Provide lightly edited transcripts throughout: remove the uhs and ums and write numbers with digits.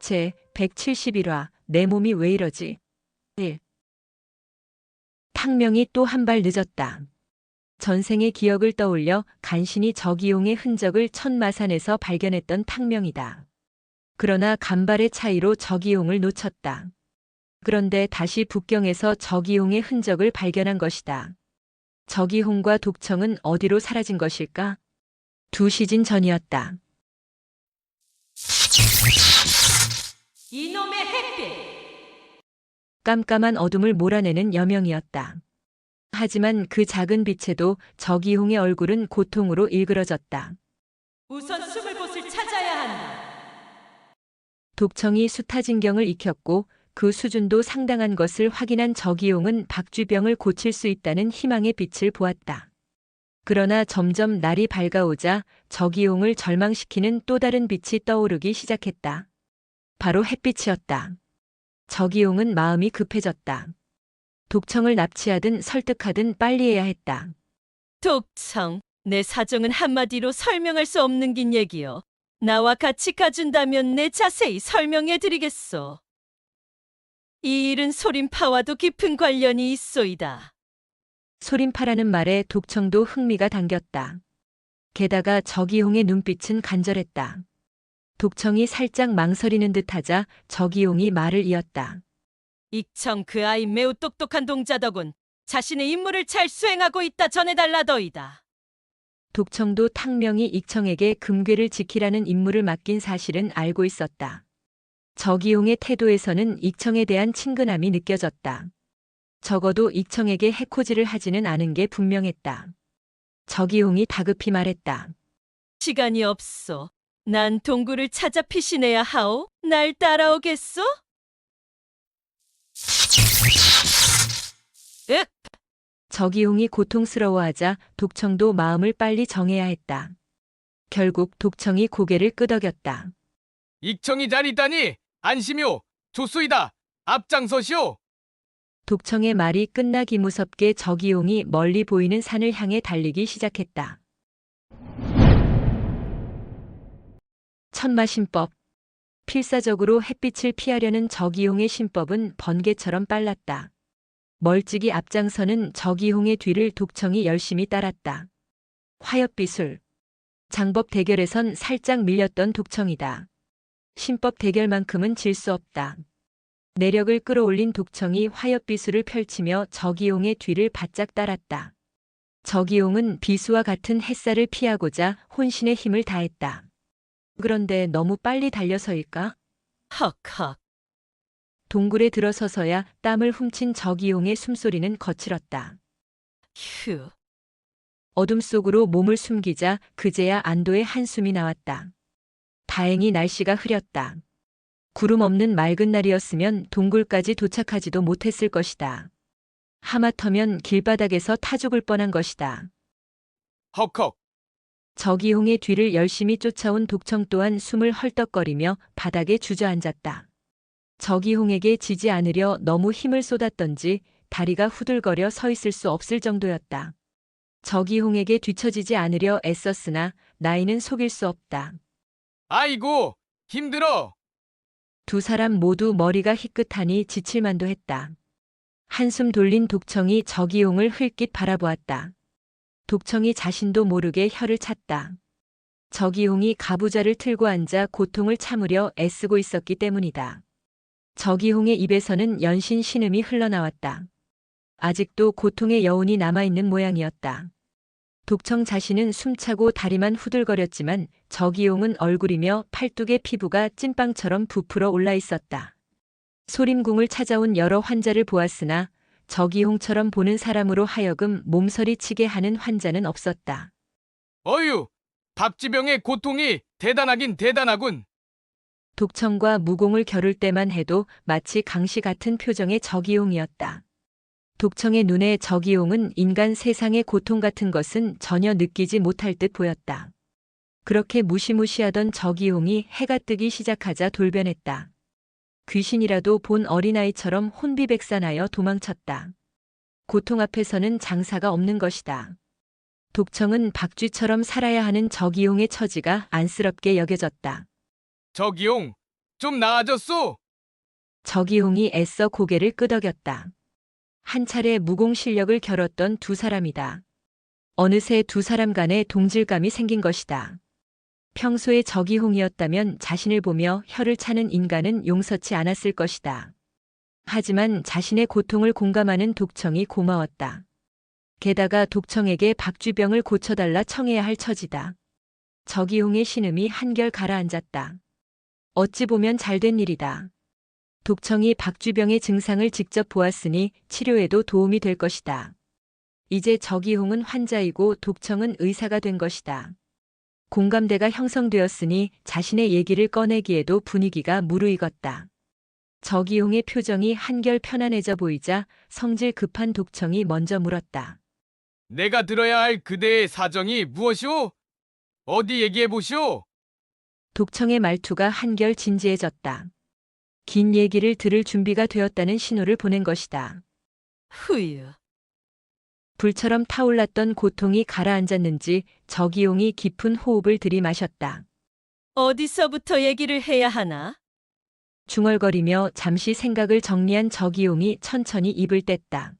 제 171화 내 몸이 왜 이러지? 1. 탕명이 또 한 발 늦었다. 전생의 기억을 떠올려 간신히 저기용의 흔적을 천마산에서 발견했던 탕명이다. 그러나 간발의 차이로 저기용을 놓쳤다. 그런데 다시 북경에서 저기용의 흔적을 발견한 것이다. 저기홍과 독청은 어디로 사라진 것일까? 2시즌 전이었다. 이놈의 햇빛! 깜깜한 어둠을 몰아내는 여명이었다. 하지만 그 작은 빛에도 저기홍의 얼굴은 고통으로 일그러졌다. 우선 숨을 곳을 찾아야 한다. 독청이 수타진경을 익혔고 그 수준도 상당한 것을 확인한 저기용은 박쥐병을 고칠 수 있다는 희망의 빛을 보았다. 그러나 점점 날이 밝아오자 저기용을 절망시키는 또 다른 빛이 떠오르기 시작했다. 바로 햇빛이었다. 저기용은 마음이 급해졌다. 독청을 납치하든 설득하든 빨리 해야 했다. 독청, 내 사정은 한마디로 설명할 수 없는 긴 얘기요. 나와 같이 가준다면 내 자세히 설명해 드리겠소. 이 일은 소림파와도 깊은 관련이 있소이다. 소림파라는 말에 독청도 흥미가 당겼다. 게다가 저기용의 눈빛은 간절했다. 독청이 살짝 망설이는 듯하자 저기용이 말을 이었다. 익청 그 아이 매우 똑똑한 동자더군. 자신의 임무를 잘 수행하고 있다 전해달라더이다. 독청도 탕명이 익청에게 금괴를 지키라는 임무를 맡긴 사실은 알고 있었다. 저기용의 태도에서는 익청에 대한 친근함이 느껴졌다. 적어도 익청에게 해코지를 하지는 않은 게 분명했다. 저기용이 다급히 말했다. 시간이 없소. 난 동굴을 찾아 피신해야 하오. 날 따라오겠소? 윽! 저기용이 고통스러워하자 독청도 마음을 빨리 정해야 했다. 결국 독청이 고개를 끄덕였다. 익청이 잘 있다니 안심이오. 좋소이다. 앞장서시오. 독청의 말이 끝나기 무섭게 저기용이 멀리 보이는 산을 향해 달리기 시작했다. 천마신법. 필사적으로 햇빛을 피하려는 저기용의 신법은 번개처럼 빨랐다. 멀찍이 앞장서는 저기홍의 뒤를 독청이 열심히 따랐다. 화엽비술. 장법 대결에선 살짝 밀렸던 독청이다. 신법 대결만큼은 질 수 없다. 내력을 끌어올린 독청이 화엽비술을 펼치며 저기용의 뒤를 바짝 따랐다. 저기용은 비수와 같은 햇살을 피하고자 혼신의 힘을 다했다. 그런데 너무 빨리 달려서일까? 헉헉. 동굴에 들어서서야 땀을 훔친 저기용의 숨소리는 거칠었다. 휴. 어둠 속으로 몸을 숨기자 그제야 안도의 한숨이 나왔다. 다행히 날씨가 흐렸다. 구름 없는 맑은 날이었으면 동굴까지 도착하지도 못했을 것이다. 하마터면 길바닥에서 타 죽을 뻔한 것이다. 헉헉. 저기홍의 뒤를 열심히 쫓아온 독청 또한 숨을 헐떡거리며 바닥에 주저앉았다. 저기홍에게 지지 않으려 너무 힘을 쏟았던지 다리가 후들거려 서 있을 수 없을 정도였다. 저기홍에게 뒤처지지 않으려 애썼으나 나이는 속일 수 없다. 아이고 힘들어. 두 사람 모두 머리가 희끗하니 지칠만도 했다. 한숨 돌린 독청이 저기용을 흘낏 바라보았다. 독청이 자신도 모르게 혀를 찼다. 저기용이 가부좌를 틀고 앉아 고통을 참으려 애쓰고 있었기 때문이다. 저기홍의 입에서는 연신 신음이 흘러나왔다. 아직도 고통의 여운이 남아있는 모양이었다. 독청 자신은 숨차고 다리만 후들거렸지만 저기용은 얼굴이며 팔뚝의 피부가 찐빵처럼 부풀어 올라 있었다. 소림궁을 찾아온 여러 환자를 보았으나 저기홍처럼 보는 사람으로 하여금 몸서리 치게 하는 환자는 없었다. 어휴. 박쥐병의 고통이 대단하긴 대단하군. 독청과 무공을 겨룰 때만 해도 마치 강시 같은 표정의 저기용이었다. 독청의 눈에 저기용은 인간 세상의 고통 같은 것은 전혀 느끼지 못할 듯 보였다. 그렇게 무시무시하던 저기용이 해가 뜨기 시작하자 돌변했다. 귀신이라도 본 어린아이처럼 혼비백산하여 도망쳤다. 고통 앞에서는 장사가 없는 것이다. 독청은 박쥐처럼 살아야 하는 저기용의 처지가 안쓰럽게 여겨졌다. 저기용. 좀 나아졌소? 저기홍이 애써 고개를 끄덕였다. 한 차례 무공 실력을 겨뤘던 두 사람이다. 어느새 두 사람 간에 동질감이 생긴 것이다. 평소에 저기홍이었다면 자신을 보며 혀를 차는 인간은 용서치 않았을 것이다. 하지만 자신의 고통을 공감하는 독청이 고마웠다. 게다가 독청에게 박쥐병을 고쳐달라 청해야 할 처지다. 저기홍의 신음이 한결 가라앉았다. 어찌 보면 잘된 일이다. 독청이 박쥐병의 증상을 직접 보았으니 치료에도 도움이 될 것이다. 이제 저기홍은 환자이고 독청은 의사가 된 것이다. 공감대가 형성되었으니 자신의 얘기를 꺼내기에도 분위기가 무르익었다. 저기홍의 표정이 한결 편안해져 보이자 성질 급한 독청이 먼저 물었다. 내가 들어야 할 그대의 사정이 무엇이오? 어디 얘기해 보시오. 독청의 말투가 한결 진지해졌다. 긴 얘기를 들을 준비가 되었다는 신호를 보낸 것이다. 후유. 불처럼 타올랐던 고통이 가라앉았는지 저기용이 깊은 호흡을 들이마셨다. 어디서부터 얘기를 해야 하나? 중얼거리며 잠시 생각을 정리한 저기용이 천천히 입을 뗐다.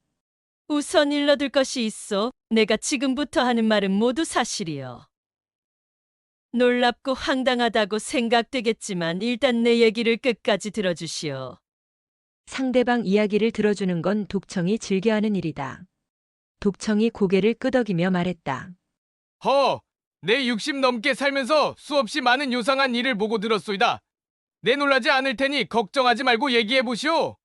우선 일러둘 것이 있어. 내가 지금부터 하는 말은 모두 사실이요. 놀랍고 황당하다고 생각되겠지만 일단 내 얘기를 끝까지 들어주시오. 상대방 이야기를 들어주는 건 독청이 즐겨하는 일이다. 독청이 고개를 끄덕이며 말했다. 내 60 넘게 살면서 수없이 많은 요상한 일을 보고 들었소이다. 내놀라지 않을 테니 걱정하지 말고 얘기해 보시오.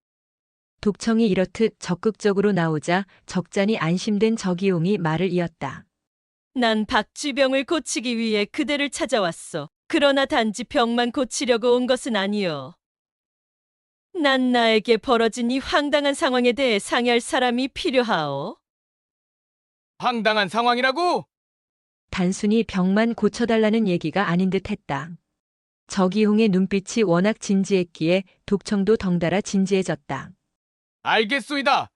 독청이 이렇듯 적극적으로 나오자 적잖이 안심된 저기용이 말을 이었다. 난 박쥐병을 고치기 위해 그대를 찾아왔어. 그러나 단지 병만 고치려고 온 것은 아니요. 난 나에게 벌어진 이 황당한 상황에 대해 상의할 사람이 필요하오. 황당한 상황이라고? 단순히 병만 고쳐달라는 얘기가 아닌 듯 했다. 저기홍의 눈빛이 워낙 진지했기에 독청도 덩달아 진지해졌다. 알겠소이다.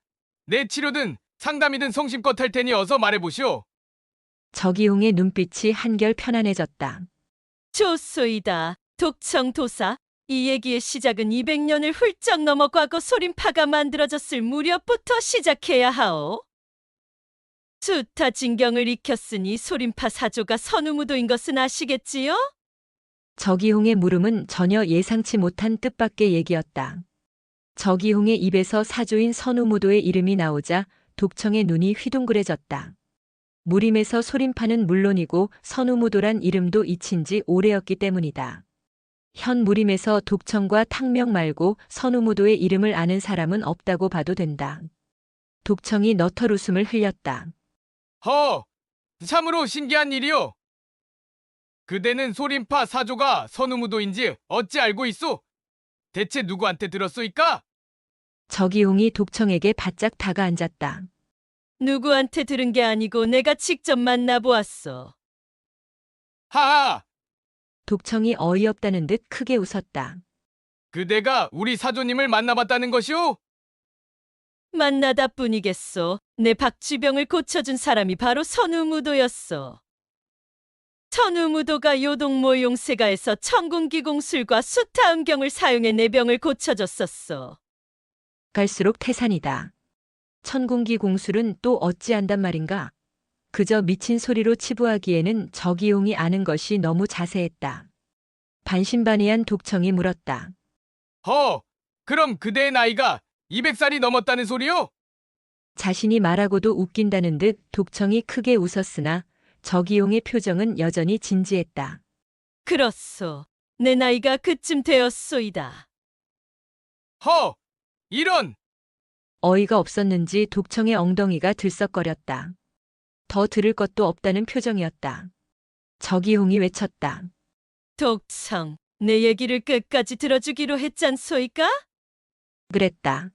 내 치료든 상담이든 성심껏 할 테니 어서 말해보시오. 저기홍의 눈빛이 한결 편안해졌다. 좋소이다. 독청도사. 이 얘기의 시작은 200년을 훌쩍 넘어 과거 소림파가 만들어졌을 무렵부터 시작해야 하오. 수타 진경을 익혔으니 소림파 사조가 선우무도인 것은 아시겠지요? 저기홍의 물음은 전혀 예상치 못한 뜻밖의 얘기였다. 저기홍의 입에서 사조인 선우무도의 이름이 나오자 독청의 눈이 휘둥그레졌다. 무림에서 소림파는 물론이고 선우무도란 이름도 잊힌 지 오래였기 때문이다. 현 무림에서 독청과 탕명 말고 선우무도의 이름을 아는 사람은 없다고 봐도 된다. 독청이 너털 웃음을 흘렸다. 참으로 신기한 일이오. 그대는 소림파 사조가 선우무도인지 어찌 알고 있소? 대체 누구한테 들었소이까? 저기홍이 독청에게 바짝 다가앉았다. 누구한테 들은 게 아니고 내가 직접 만나보았어. 하하! 독청이 어이없다는 듯 크게 웃었다. 그대가 우리 사조님을 만나봤다는 것이오? 만나다 뿐이겠소. 내 박쥐병을 고쳐준 사람이 바로 선우무도였어. 선우무도가 요동모용세가에서 천군기공술과 수타음경을 사용해 내 병을 고쳐줬었어. 갈수록 태산이다. 천궁기 공술은 또 어찌한단 말인가? 그저 미친 소리로 치부하기에는 저기용이 아는 것이 너무 자세했다. 반신반의한 독청이 물었다. 그럼 그대의 나이가 200살이 넘었다는 소리요? 자신이 말하고도 웃긴다는 듯 독청이 크게 웃었으나 저기용의 표정은 여전히 진지했다. 그렇소. 내 나이가 그쯤 되었소이다. 이런! 어이가 없었는지 독청의 엉덩이가 들썩거렸다. 더 들을 것도 없다는 표정이었다. 저기용이 외쳤다. 독청, 내 얘기를 끝까지 들어주기로 했잖소이까? 그랬다.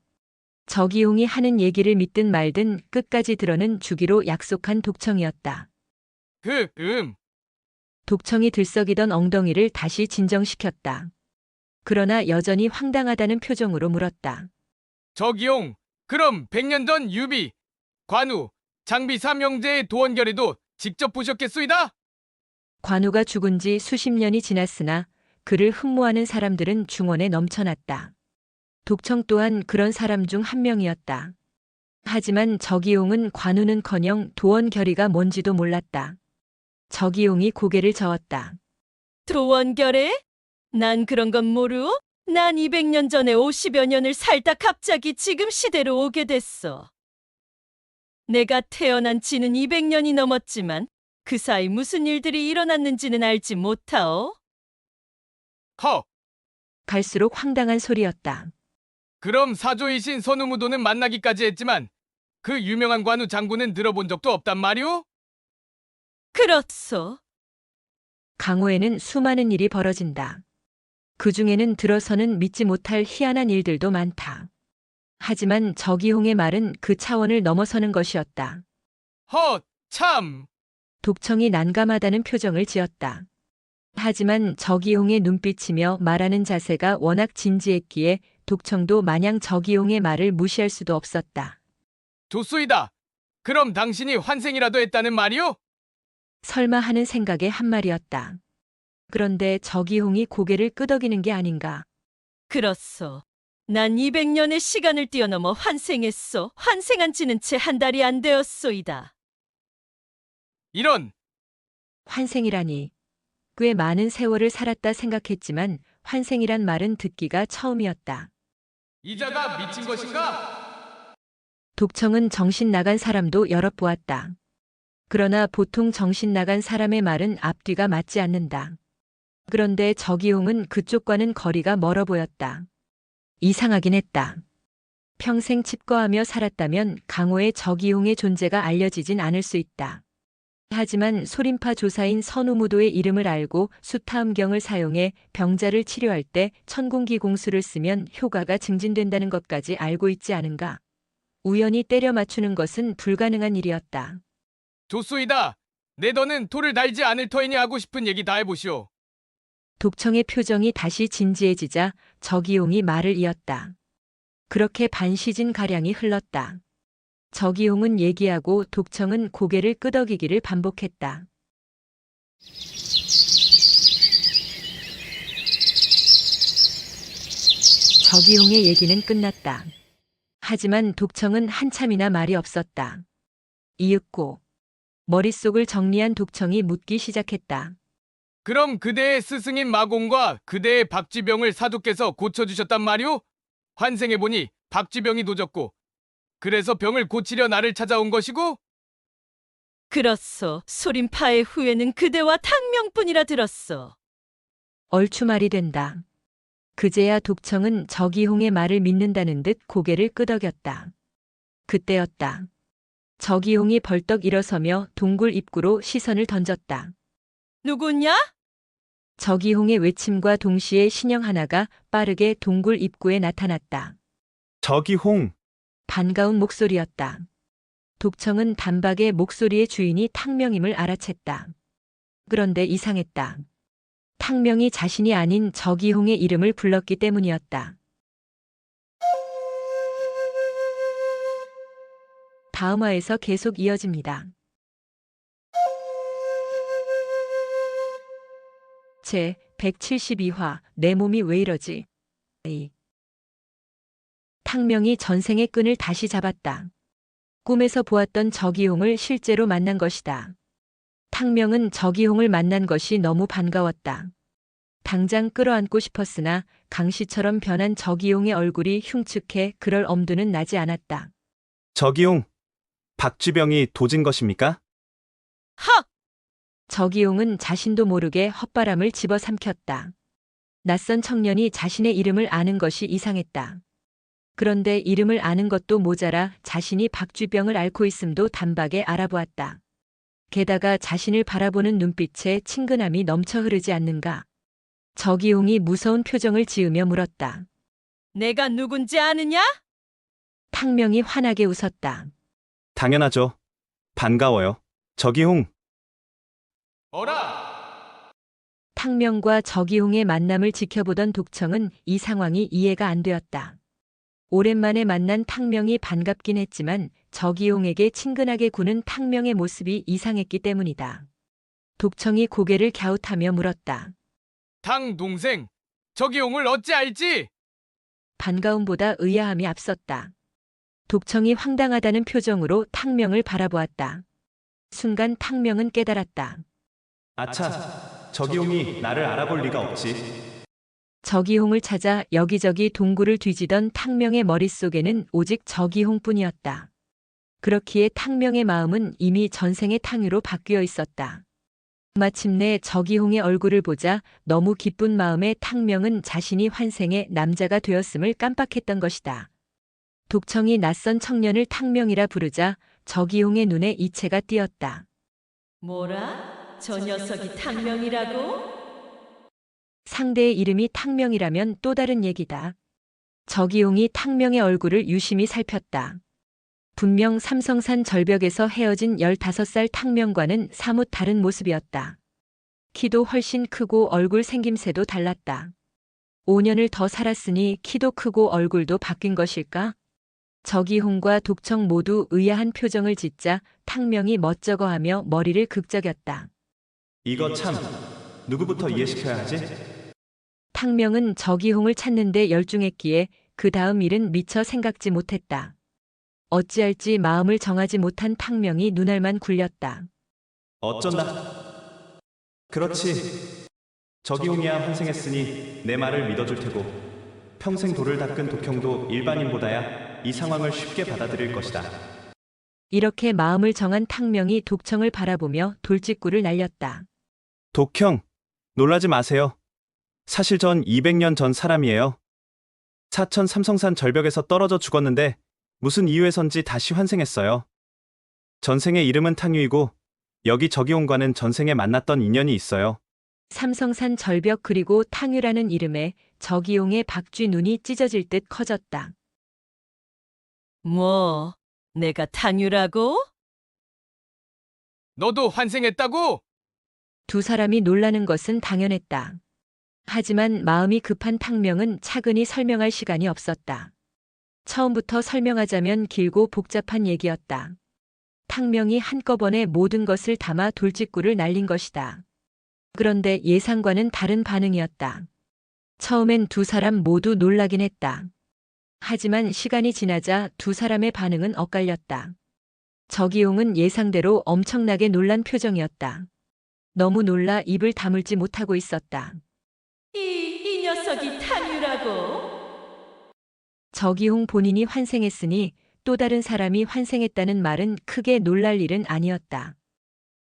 저기용이 하는 얘기를 믿든 말든 끝까지 들어는 주기로 약속한 독청이었다. 독청이 들썩이던 엉덩이를 다시 진정시켰다. 그러나 여전히 황당하다는 표정으로 물었다. 저기용, 그럼 100년 전 유비, 관우, 장비 삼형제의 도원결의도 직접 보셨겠소이다? 관우가 죽은 지 수십 년이 지났으나 그를 흠모하는 사람들은 중원에 넘쳐났다. 독청 또한 그런 사람 중 한 명이었다. 하지만 저기용은 관우는커녕 도원 결의가 뭔지도 몰랐다. 저기용이 고개를 저었다. 도원결에? 난 그런 건 모르오? 난 200년 전에 50여 년을 살다 갑자기 지금 시대로 오게 됐어. 내가 태어난 지는 200년이 넘었지만 그 사이 무슨 일들이 일어났는지는 알지 못하오. 허! 갈수록 황당한 소리였다. 그럼 사조이신 선우무도는 만나기까지 했지만 그 유명한 관우 장군은 들어본 적도 없단 말이오? 그렇소. 강호에는 수많은 일이 벌어진다. 그 중에는 들어서는 믿지 못할 희한한 일들도 많다. 하지만 저기홍의 말은 그 차원을 넘어서는 것이었다. 허! 참! 독청이 난감하다는 표정을 지었다. 하지만 저기홍의 눈빛이며 말하는 자세가 워낙 진지했기에 독청도 마냥 저기홍의 말을 무시할 수도 없었다. 좋소이다. 그럼 당신이 환생이라도 했다는 말이오? 설마 하는 생각의 한 말이었다. 그런데 저기홍이 고개를 끄덕이는 게 아닌가. 그렇소. 난 200년의 시간을 뛰어넘어 환생했소. 환생한 지는 채 한 달이 안 되었소이다. 이런! 환생이라니. 꽤 많은 세월을 살았다 생각했지만 환생이란 말은 듣기가 처음이었다. 이자가 미친 것인가? 독청은 정신 나간 사람도 여럿 보았다. 그러나 보통 정신 나간 사람의 말은 앞뒤가 맞지 않는다. 그런데 저기홍은 그쪽과는 거리가 멀어 보였다. 이상하긴 했다. 평생 칩거하며 살았다면 강호의 저기홍의 존재가 알려지진 않을 수 있다. 하지만 소림파 조사인 선우무도의 이름을 알고 수타음경을 사용해 병자를 치료할 때 천공기 공수를 쓰면 효과가 증진된다는 것까지 알고 있지 않은가. 우연히 때려 맞추는 것은 불가능한 일이었다. 좋소이다. 내 더는 토를 달지 않을 터이니 하고 싶은 얘기 다 해보시오. 독청의 표정이 다시 진지해지자 저기용이 말을 이었다. 그렇게 반시진 가량이 흘렀다. 저기용은 얘기하고 독청은 고개를 끄덕이기를 반복했다. 저기용의 얘기는 끝났다. 하지만 독청은 한참이나 말이 없었다. 이윽고 머릿속을 정리한 독청이 묻기 시작했다. 그럼 그대의 스승인 마공과 그대의 박쥐병을 사두께서 고쳐주셨단 말이오? 환생해보니 박쥐병이 도졌고 그래서 병을 고치려 나를 찾아온 것이고? 그렇소. 소림파의 후예는 그대와 탕명뿐이라 들었소. 얼추 말이 된다. 그제야 독청은 저기홍의 말을 믿는다는 듯 고개를 끄덕였다. 그때였다. 저기홍이 벌떡 일어서며 동굴 입구로 시선을 던졌다. 누구냐? 저기홍의 외침과 동시에 신형 하나가 빠르게 동굴 입구에 나타났다. 저기홍, 반가운 목소리였다. 독청은 단박에 목소리의 주인이 탕명임을 알아챘다. 그런데 이상했다. 탕명이 자신이 아닌 저기홍의 이름을 불렀기 때문이었다. 다음화에서 계속 이어집니다. 제 172화 내 몸이 왜 이러지? 탕명이 전생의 끈을 다시 잡았다. 꿈에서 보았던 저기홍을 실제로 만난 것이다. 탕명은 저기홍을 만난 것이 너무 반가웠다. 당장 끌어안고 싶었으나 강시처럼 변한 저기홍의 얼굴이 흉측해 그럴 엄두는 나지 않았다. 저기홍, 박쥐병이 도진 것입니까? 헉! 저기용은 자신도 모르게 헛바람을 집어삼켰다. 낯선 청년이 자신의 이름을 아는 것이 이상했다. 그런데 이름을 아는 것도 모자라 자신이 박쥐병을 앓고 있음도 단박에 알아보았다. 게다가 자신을 바라보는 눈빛에 친근함이 넘쳐 흐르지 않는가. 저기용이 무서운 표정을 지으며 물었다. 내가 누군지 아느냐? 탕명이 환하게 웃었다. 당연하죠. 반가워요. 저기홍, 어라! 탕명과 저기홍의 만남을 지켜보던 독청은 이 상황이 이해가 안 되었다. 오랜만에 만난 탕명이 반갑긴 했지만 저기홍에게 친근하게 구는 탕명의 모습이 이상했기 때문이다. 독청이 고개를 갸웃하며 물었다. 탕 동생, 저기용을 어찌 알지? 반가움보다 의아함이 앞섰다. 독청이 황당하다는 표정으로 탕명을 바라보았다. 순간 탕명은 깨달았다. 아차, 저기홍이 나를 알아볼 리가 없지. 저기홍을 찾아 여기저기 동굴을 뒤지던 탕명의 머릿속에는 오직 저기홍뿐이었다. 그렇기에 탕명의 마음은 이미 전생의 탕유로 바뀌어 있었다. 마침내 저기홍의 얼굴을 보자 너무 기쁜 마음에 탕명은 자신이 환생의 남자가 되었음을 깜빡했던 것이다. 독청이 낯선 청년을 탕명이라 부르자 저기홍의 눈에 이채가 띄었다. 뭐라? 저 녀석이 탕명이라고? 상대의 이름이 탕명이라면 또 다른 얘기다. 저기홍이 탕명의 얼굴을 유심히 살폈다. 분명 삼성산 절벽에서 헤어진 15살 탕명과는 사뭇 다른 모습이었다. 키도 훨씬 크고 얼굴 생김새도 달랐다. 5년을 더 살았으니 키도 크고 얼굴도 바뀐 것일까? 저기홍과 독청 모두 의아한 표정을 짓자 탕명이 멋쩍어하며 머리를 극적였다. 이거 참, 누구부터 이해시켜야 하지? 탕명은 저기홍을 찾는데 열중했기에 그 다음 일은 미처 생각지 못했다. 어찌할지 마음을 정하지 못한 탕명이 눈알만 굴렸다. 어쩐다. 그렇지. 저기홍이야 환생했으니 내 말을 믿어줄 테고 평생 돌을 닦은 독형도 일반인보다야 이 상황을 쉽게 받아들일 것이다. 이렇게 마음을 정한 탕명이 독청을 바라보며 돌직구를 날렸다. 독형, 놀라지 마세요. 사실 전 200년 전 사람이에요. 사천 삼성산 절벽에서 떨어져 죽었는데 무슨 이유에선지 다시 환생했어요. 전생의 이름은 탕유이고 여기 저기홍과는 전생에 만났던 인연이 있어요. 삼성산 절벽 그리고 탕유라는 이름에 저기용의 박쥐 눈이 찢어질 듯 커졌다. 뭐, 내가 탕유라고? 너도 환생했다고? 두 사람이 놀라는 것은 당연했다. 하지만 마음이 급한 탕명은 차근히 설명할 시간이 없었다. 처음부터 설명하자면 길고 복잡한 얘기였다. 탕명이 한꺼번에 모든 것을 담아 돌직구를 날린 것이다. 그런데 예상과는 다른 반응이었다. 처음엔 두 사람 모두 놀라긴 했다. 하지만 시간이 지나자 두 사람의 반응은 엇갈렸다. 저기용은 예상대로 엄청나게 놀란 표정이었다. 너무 놀라 입을 다물지 못하고 있었다. 이 녀석이 탕유라고? 저기홍 본인이 환생했으니 또 다른 사람이 환생했다는 말은 크게 놀랄 일은 아니었다.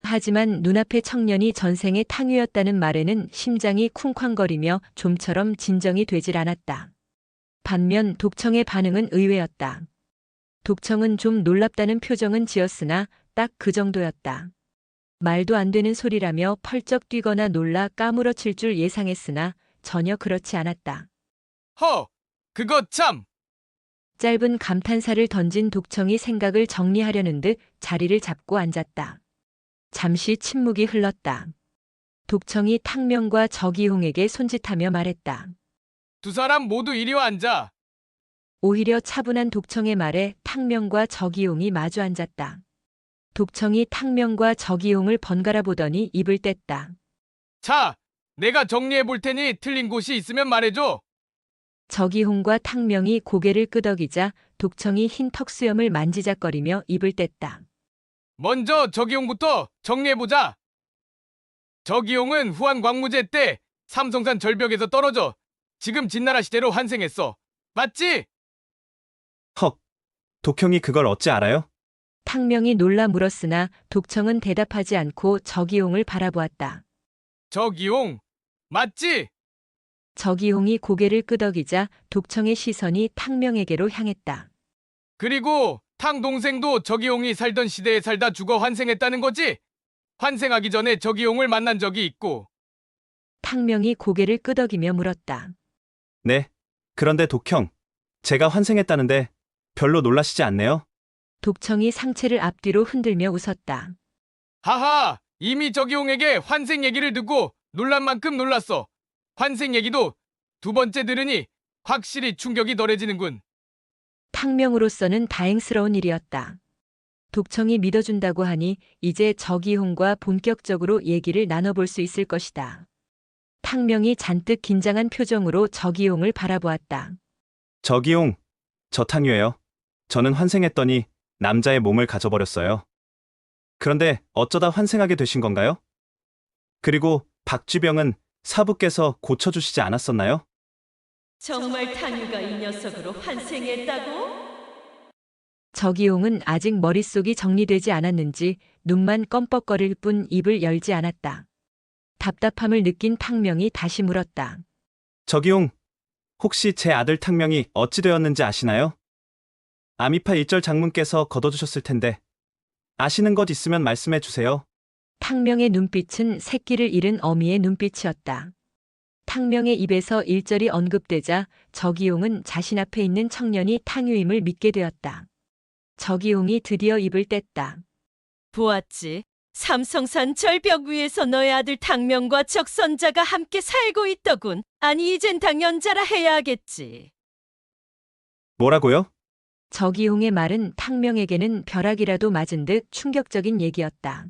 하지만 눈앞의 청년이 전생의 탕유였다는 말에는 심장이 쿵쾅거리며 좀처럼 진정이 되질 않았다. 반면 독청의 반응은 의외였다. 독청은 좀 놀랍다는 표정은 지었으나 딱 그 정도였다. 말도 안 되는 소리라며 펄쩍 뛰거나 놀라 까무러칠 줄 예상했으나 전혀 그렇지 않았다. 허, 그거 참! 짧은 감탄사를 던진 독청이 생각을 정리하려는 듯 자리를 잡고 앉았다. 잠시 침묵이 흘렀다. 독청이 탕명과 저기홍에게 손짓하며 말했다. 두 사람 모두 이리 와 앉아. 오히려 차분한 독청의 말에 탕명과 저기홍이 마주 앉았다. 독청이 탕명과 저기홍을 번갈아 보더니 입을 뗐다. 자, 내가 정리해 볼 테니 틀린 곳이 있으면 말해줘. 저기홍과 탕명이 고개를 끄덕이자 독청이 흰 턱수염을 만지작거리며 입을 뗐다. 먼저 저기용부터 정리해보자. 저기용은 후한 광무제 때 삼성산 절벽에서 떨어져 지금 진나라 시대로 환생했어. 맞지? 헉, 독형이 그걸 어찌 알아요? 탕명이 놀라 물었으나 독청은 대답하지 않고 저기홍을 바라보았다. 저기용, 맞지? 저기홍이 고개를 끄덕이자 독청의 시선이 탕명에게로 향했다. 그리고 탕 동생도 저기용이 살던 시대에 살다 죽어 환생했다는 거지? 환생하기 전에 저기용을 만난 적이 있고. 탕명이 고개를 끄덕이며 물었다. 네. 그런데 독형, 제가 환생했다는데 별로 놀라시지 않네요? 독청이 상체를 앞뒤로 흔들며 웃었다. 하하, 이미 저기용에게 환생 얘기를 듣고 놀란 만큼 놀랐어. 환생 얘기도 두 번째 들으니 확실히 충격이 덜해지는군. 탕명으로서는 다행스러운 일이었다. 독청이 믿어준다고 하니 이제 저기홍과 본격적으로 얘기를 나눠볼 수 있을 것이다. 탕명이 잔뜩 긴장한 표정으로 저기용을 바라보았다. 저기용, 저 탕유예요. 저는 환생했더니 남자의 몸을 가져버렸어요. 그런데 어쩌다 환생하게 되신 건가요? 그리고 박쥐병은 사부께서 고쳐주시지 않았었나요? 정말 탕유가 이 녀석으로 환생했다고? 저기용은 아직 머릿속이 정리되지 않았는지 눈만 껌뻑거릴 뿐 입을 열지 않았다. 답답함을 느낀 탕명이 다시 물었다. 저기용, 혹시 제 아들 탕명이 어찌 되었는지 아시나요? 아미파 일절 장문께서 거둬주셨을 텐데 아시는 것 있으면 말씀해 주세요. 탕명의 눈빛은 새끼를 잃은 어미의 눈빛이었다. 탕명의 입에서 일절이 언급되자 저기용은 자신 앞에 있는 청년이 탕유임을 믿게 되었다. 저기용이 드디어 입을 뗐다. 보았지. 삼성산 절벽 위에서 너의 아들 탕명과 적선자가 함께 살고 있더군. 아니 이젠 당연자라 해야 하겠지. 뭐라고요? 저기용의 말은 탕명에게는 벼락이라도 맞은 듯 충격적인 얘기였다.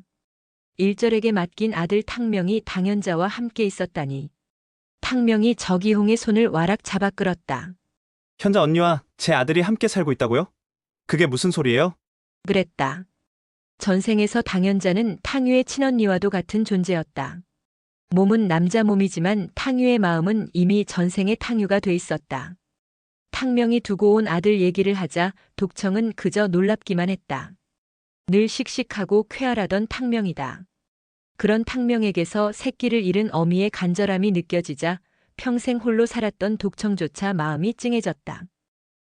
일절에게 맡긴 아들 탕명이 당연자와 함께 있었다니. 탕명이 저기용의 손을 와락 잡아 끌었다. 현자 언니와 제 아들이 함께 살고 있다고요? 그게 무슨 소리예요? 그랬다. 전생에서 당연자는 탕유의 친언니와도 같은 존재였다. 몸은 남자 몸이지만 탕유의 마음은 이미 전생의 탕유가 돼 있었다. 탕명이 두고 온 아들 얘기를 하자 독청은 그저 놀랍기만 했다. 늘 씩씩하고 쾌활하던 탕명이다. 그런 탕명에게서 새끼를 잃은 어미의 간절함이 느껴지자 평생 홀로 살았던 독청조차 마음이 찡해졌다.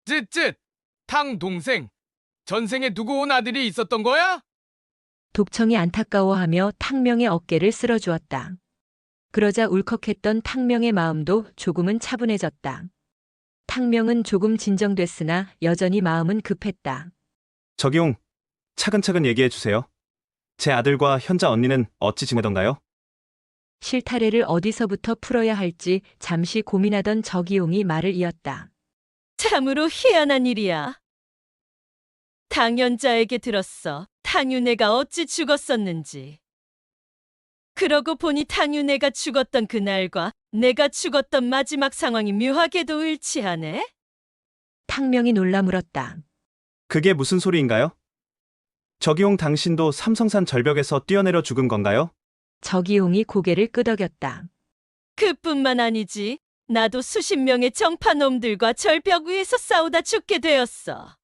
쯧쯧! 탕 동생, 전생에 두고 온 아들이 있었던 거야? 독청이 안타까워하며 탕명의 어깨를 쓸어주었다. 그러자 울컥했던 탕명의 마음도 조금은 차분해졌다. 탕명은 조금 진정됐으나 여전히 마음은 급했다. 저기용, 차근차근 얘기해 주세요. 제 아들과 현자 언니는 어찌 지내던가요? 실타래를 어디서부터 풀어야 할지 잠시 고민하던 저기용이 말을 이었다. 참으로 희한한 일이야. 당연자에게 들었어. 탕유네가 어찌 죽었었는지. 그러고 보니 탕유네가 죽었던 그날과 내가 죽었던 마지막 상황이 묘하게도 일치하네. 탕명이 놀라 물었다. 그게 무슨 소리인가요? 저기용 당신도 삼성산 절벽에서 뛰어내려 죽은 건가요? 저기용이 고개를 끄덕였다. 그뿐만 아니지. 나도 수십 명의 정파놈들과 절벽 위에서 싸우다 죽게 되었어.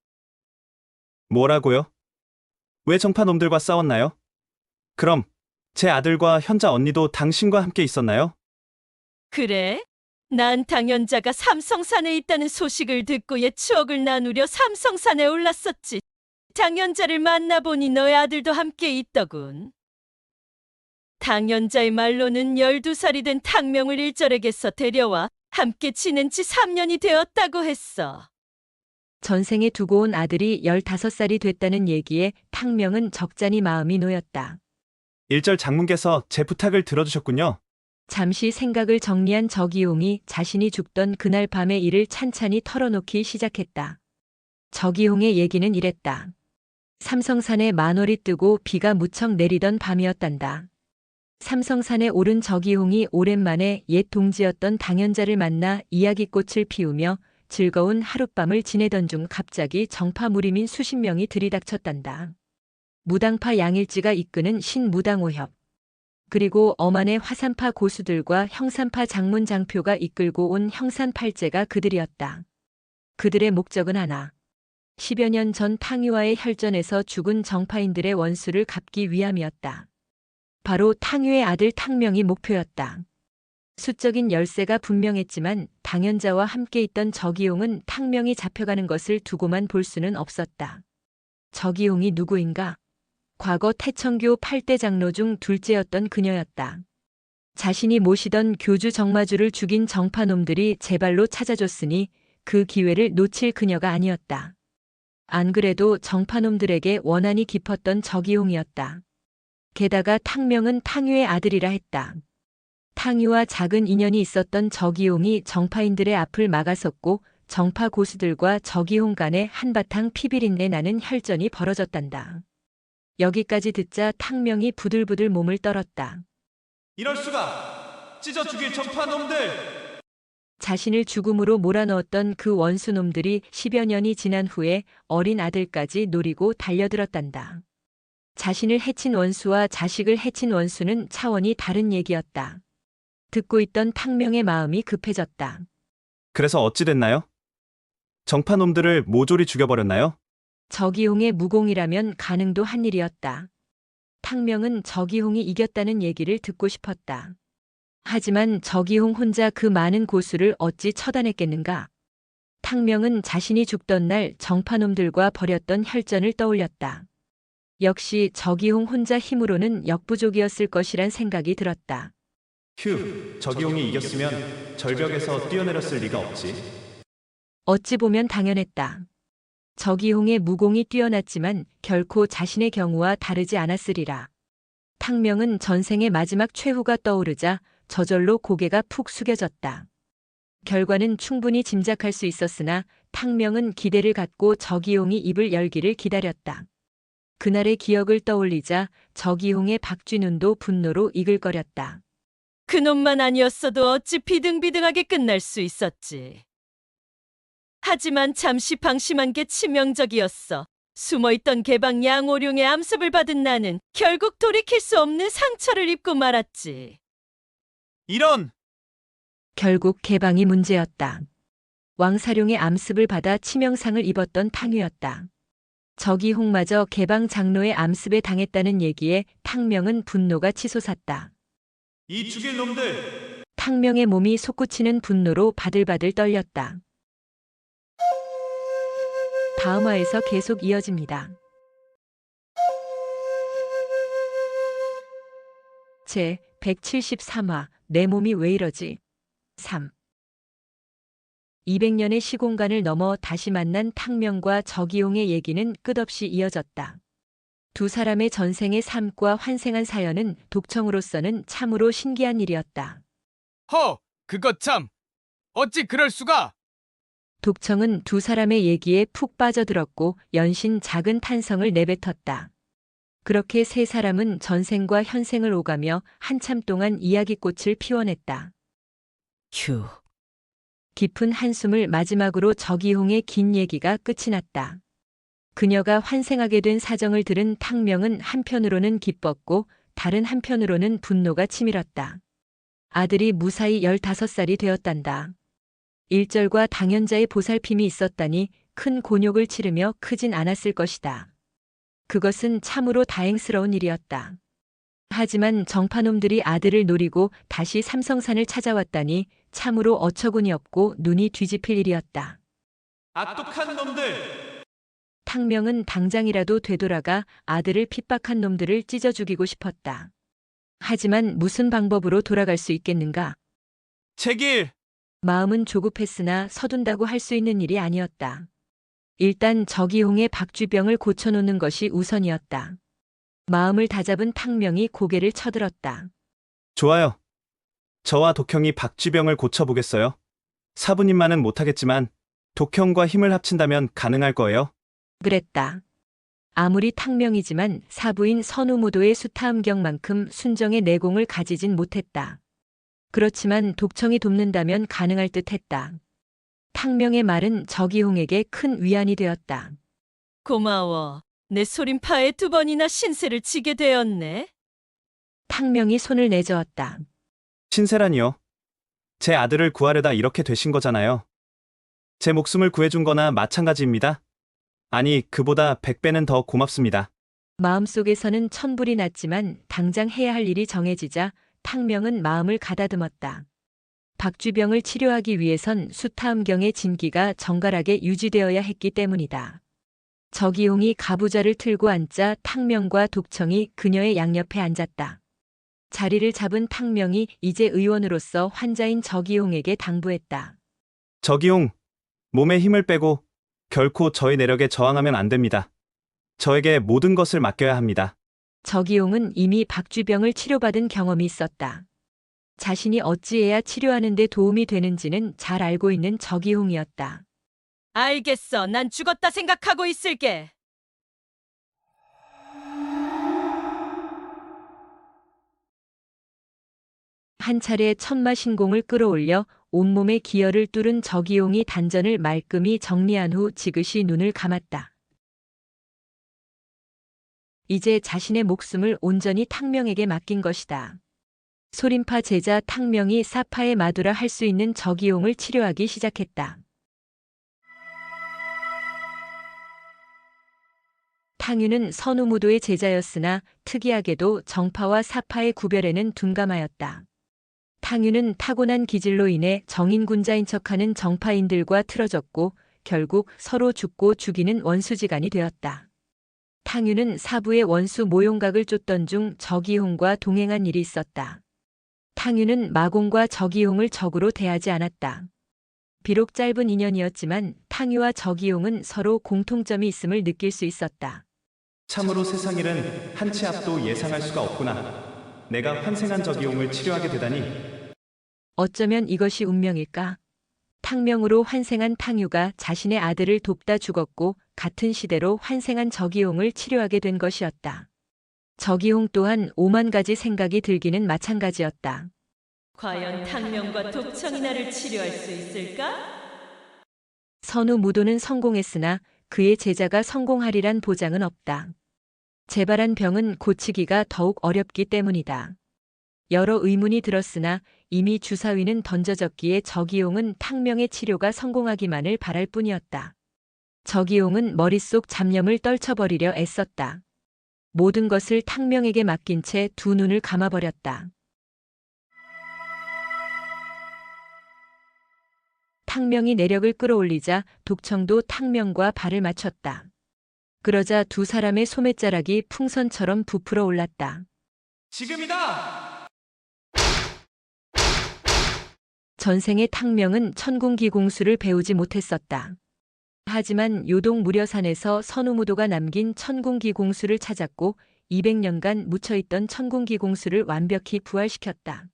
뭐라고요? 왜 정파놈들과 싸웠나요? 그럼 제 아들과 현자 언니도 당신과 함께 있었나요? 그래? 난 당연자가 삼성산에 있다는 소식을 듣고 옛 추억을 나누려 삼성산에 올랐었지. 당연자를 만나보니 너의 아들도 함께 있더군. 당연자의 말로는 12살이 된 탕명을 일절에게서 데려와 함께 지낸 지 3년이 되었다고 했어. 전생에 두고 온 아들이 15살이 됐다는 얘기에 탕명은 적잖이 마음이 놓였다. 일절 장문께서 제 부탁을 들어주셨군요. 잠시 생각을 정리한 저기용이 자신이 죽던 그날 밤의 일을 찬찬히 털어놓기 시작했다. 저기용의 얘기는 이랬다. 삼성산에 만월이 뜨고 비가 무척 내리던 밤이었단다. 삼성산에 오른 저기용이 오랜만에 옛 동지였던 당연자를 만나 이야기꽃을 피우며 즐거운 하룻밤을 지내던 중 갑자기 정파 무림인 수십 명이 들이닥쳤단다. 무당파 양일지가 이끄는 신무당오협, 그리고 엄한의 화산파 고수들과 형산파 장문장표가 이끌고 온 형산팔제가 그들이었다. 그들의 목적은 하나. 10여 년 전 탕유와의 혈전에서 죽은 정파인들의 원수를 갚기 위함이었다. 바로 탕유의 아들 탕명이 목표였다. 수적인 열세가 분명했지만 당연자와 함께 있던 저기용은 탕명이 잡혀가는 것을 두고만 볼 수는 없었다. 저기용이 누구인가? 과거 태천교 8대 장로 중 둘째였던 그녀였다. 자신이 모시던 교주 정마주를 죽인 정파놈들이 제발로 찾아줬으니 그 기회를 놓칠 그녀가 아니었다. 안 그래도 정파놈들에게 원한이 깊었던 저기용이었다. 게다가 탕명은 탕유의 아들이라 했다. 탕유와 작은 인연이 있었던 저기용이 정파인들의 앞을 막아섰고 정파 고수들과 저기용 간에 한바탕 피비린내 나는 혈전이 벌어졌단다. 여기까지 듣자 탕명이 부들부들 몸을 떨었다. 이럴 수가! 찢어 죽일 정파놈들! 자신을 죽음으로 몰아넣었던 그 원수놈들이 10여 년이 지난 후에 어린 아들까지 노리고 달려들었단다. 자신을 해친 원수와 자식을 해친 원수는 차원이 다른 얘기였다. 듣고 있던 탕명의 마음이 급해졌다. 그래서 어찌 됐나요? 정파놈들을 모조리 죽여버렸나요? 저기홍의 무공이라면 가능도 한 일이었다. 탕명은 저기홍이 이겼다는 얘기를 듣고 싶었다. 하지만 저기홍 혼자 그 많은 고수를 어찌 처단했겠는가? 탕명은 자신이 죽던 날 정파놈들과 벌였던 혈전을 떠올렸다. 역시 저기홍 혼자 힘으로는 역부족이었을 것이란 생각이 들었다. 휴, 저기용이 이겼으면 절벽에서 뛰어내렸을 리가 없지. 어찌 보면 당연했다. 저기홍의 무공이 뛰어났지만 결코 자신의 경우와 다르지 않았으리라. 탕명은 전생의 마지막 최후가 떠오르자 저절로 고개가 푹 숙여졌다. 결과는 충분히 짐작할 수 있었으나 탕명은 기대를 갖고 저기홍이 입을 열기를 기다렸다. 그날의 기억을 떠올리자 저기홍의 박쥐눈도 분노로 이글거렸다. 그놈만 아니었어도 어찌 비등비등하게 끝날 수 있었지. 하지만 잠시 방심한 게 치명적이었어. 숨어있던 개방 양오룡의 암습을 받은 나는 결국 돌이킬 수 없는 상처를 입고 말았지. 이런! 결국 개방이 문제였다. 왕사룡의 암습을 받아 치명상을 입었던 탕유였다. 저기홍마저 개방 장로의 암습에 당했다는 얘기에 탕명은 분노가 치솟았다. 이 죽일 놈들! 탕명의 몸이 솟구치는 분노로 바들바들 떨렸다. 다음 화에서 계속 이어집니다. 제 173화 내 몸이 왜 이러지? 3. 200년의 시공간을 넘어 다시 만난 탕명과 저기용의 얘기는 끝없이 이어졌다. 두 사람의 전생의 삶과 환생한 사연은 독청으로서는 참으로 신기한 일이었다. 그거 참! 어찌 그럴 수가! 독청은 두 사람의 얘기에 푹 빠져들었고 연신 작은 탄성을 내뱉었다. 그렇게 세 사람은 전생과 현생을 오가며 한참 동안 이야기꽃을 피워냈다. 휴. 깊은 한숨을 마지막으로 저기홍의 긴 얘기가 끝이 났다. 그녀가 환생하게 된 사정을 들은 탕명은 한편으로는 기뻤고 다른 한편으로는 분노가 치밀었다. 아들이 무사히 15살이 되었단다. 일절과 당연자의 보살핌이 있었다니 큰 곤욕을 치르며 크진 않았을 것이다. 그것은 참으로 다행스러운 일이었다. 하지만 정파놈들이 아들을 노리고 다시 삼성산을 찾아왔다니 참으로 어처구니 없고 눈이 뒤집힐 일이었다. 악독한 놈들! 탕명은 당장이라도 되돌아가 아들을 핍박한 놈들을 찢어 죽이고 싶었다. 하지만 무슨 방법으로 돌아갈 수 있겠는가? 제길! 마음은 조급했으나 서둔다고 할 수 있는 일이 아니었다. 일단 저기홍의 박쥐병을 고쳐놓는 것이 우선이었다. 마음을 다잡은 탕명이 고개를 쳐들었다. 좋아요. 저와 독형이 박쥐병을 고쳐보겠어요. 사부님만은 못하겠지만 독형과 힘을 합친다면 가능할 거예요. 그랬다. 아무리 탕명이지만 사부인 선우무도의 수타음경만큼 순정의 내공을 가지진 못했다. 그렇지만 독청이 돕는다면 가능할 듯했다. 탕명의 말은 저기홍에게 큰 위안이 되었다. 고마워. 내 소림파에 2번이나 신세를 지게 되었네. 탕명이 손을 내저었다. 신세라니요. 제 아들을 구하려다 이렇게 되신 거잖아요. 제 목숨을 구해준 거나 마찬가지입니다. 아니, 그보다 100배는 더 고맙습니다. 마음속에서는 천불이 났지만 당장 해야 할 일이 정해지자 탕명은 마음을 가다듬었다. 박쥐병을 치료하기 위해선 수타음경의 진기가 정갈하게 유지되어야 했기 때문이다. 저기용이 가부좌를 틀고 앉자 탕명과 독청이 그녀의 양옆에 앉았다. 자리를 잡은 탕명이 이제 의원으로서 환자인 저기용에게 당부했다. 저기용, 몸에 힘을 빼고 결코 저의 내력에 저항하면 안 됩니다. 저에게 모든 것을 맡겨야 합니다. 저기용은 이미 박쥐병을 치료받은 경험이 있었다. 자신이 어찌해야 치료하는 데 도움이 되는지는 잘 알고 있는 저기용이었다. 알겠어. 난 죽었다 생각하고 있을게. 한 차례 천마신공을 끌어올려 온몸에 기혈을 뚫은 저기용이 단전을 말끔히 정리한 후 지그시 눈을 감았다. 이제 자신의 목숨을 온전히 탕명에게 맡긴 것이다. 소림파 제자 탕명이 사파의 마두라 할 수 있는 저기용을 치료하기 시작했다. 탕유는 선우무도의 제자였으나 특이하게도 정파와 사파의 구별에는 둔감하였다. 탕유는 타고난 기질로 인해 정인군자인 척하는 정파인들과 틀어졌고 결국 서로 죽고 죽이는 원수지간이 되었다. 탕유는 사부의 원수 모용각을 쫓던 중 저기홍과 동행한 일이 있었다. 탕유는 마공과 저기홍을 적으로 대하지 않았다. 비록 짧은 인연이었지만 탕유와 저기홍은 서로 공통점이 있음을 느낄 수 있었다. 참으로 세상 일은 한 치 앞도 예상할 수가 없구나. 내가 환생한 저기용을 치료하게 되다니. 어쩌면 이것이 운명일까? 탕명으로 환생한 탕유가 자신의 아들을 돕다 죽었고 같은 시대로 환생한 저기홍을 치료하게 된 것이었다. 저기홍 또한 5만 가지 생각이 들기는 마찬가지였다. 과연 탕명과 독청이 나를 치료할 수 있을까? 선우무도는 성공했으나 그의 제자가 성공하리란 보장은 없다. 재발한 병은 고치기가 더욱 어렵기 때문이다. 여러 의문이 들었으나 이미 주사위는 던져졌기에 저기용은 탕명의 치료가 성공하기만을 바랄 뿐이었다. 저기용은 머릿속 잡념을 떨쳐버리려 애썼다. 모든 것을 탕명에게 맡긴 채 두 눈을 감아버렸다. 탕명이 내력을 끌어올리자 독청도 탕명과 발을 맞췄다. 그러자 두 사람의 소매자락이 풍선처럼 부풀어 올랐다. 지금이다! 전생의 탕명은 천궁기공수를 배우지 못했었다. 하지만 요동 무려산에서 선우무도가 남긴 천궁기공수를 찾았고 200년간 묻혀있던 천궁기공수를 완벽히 부활시켰다.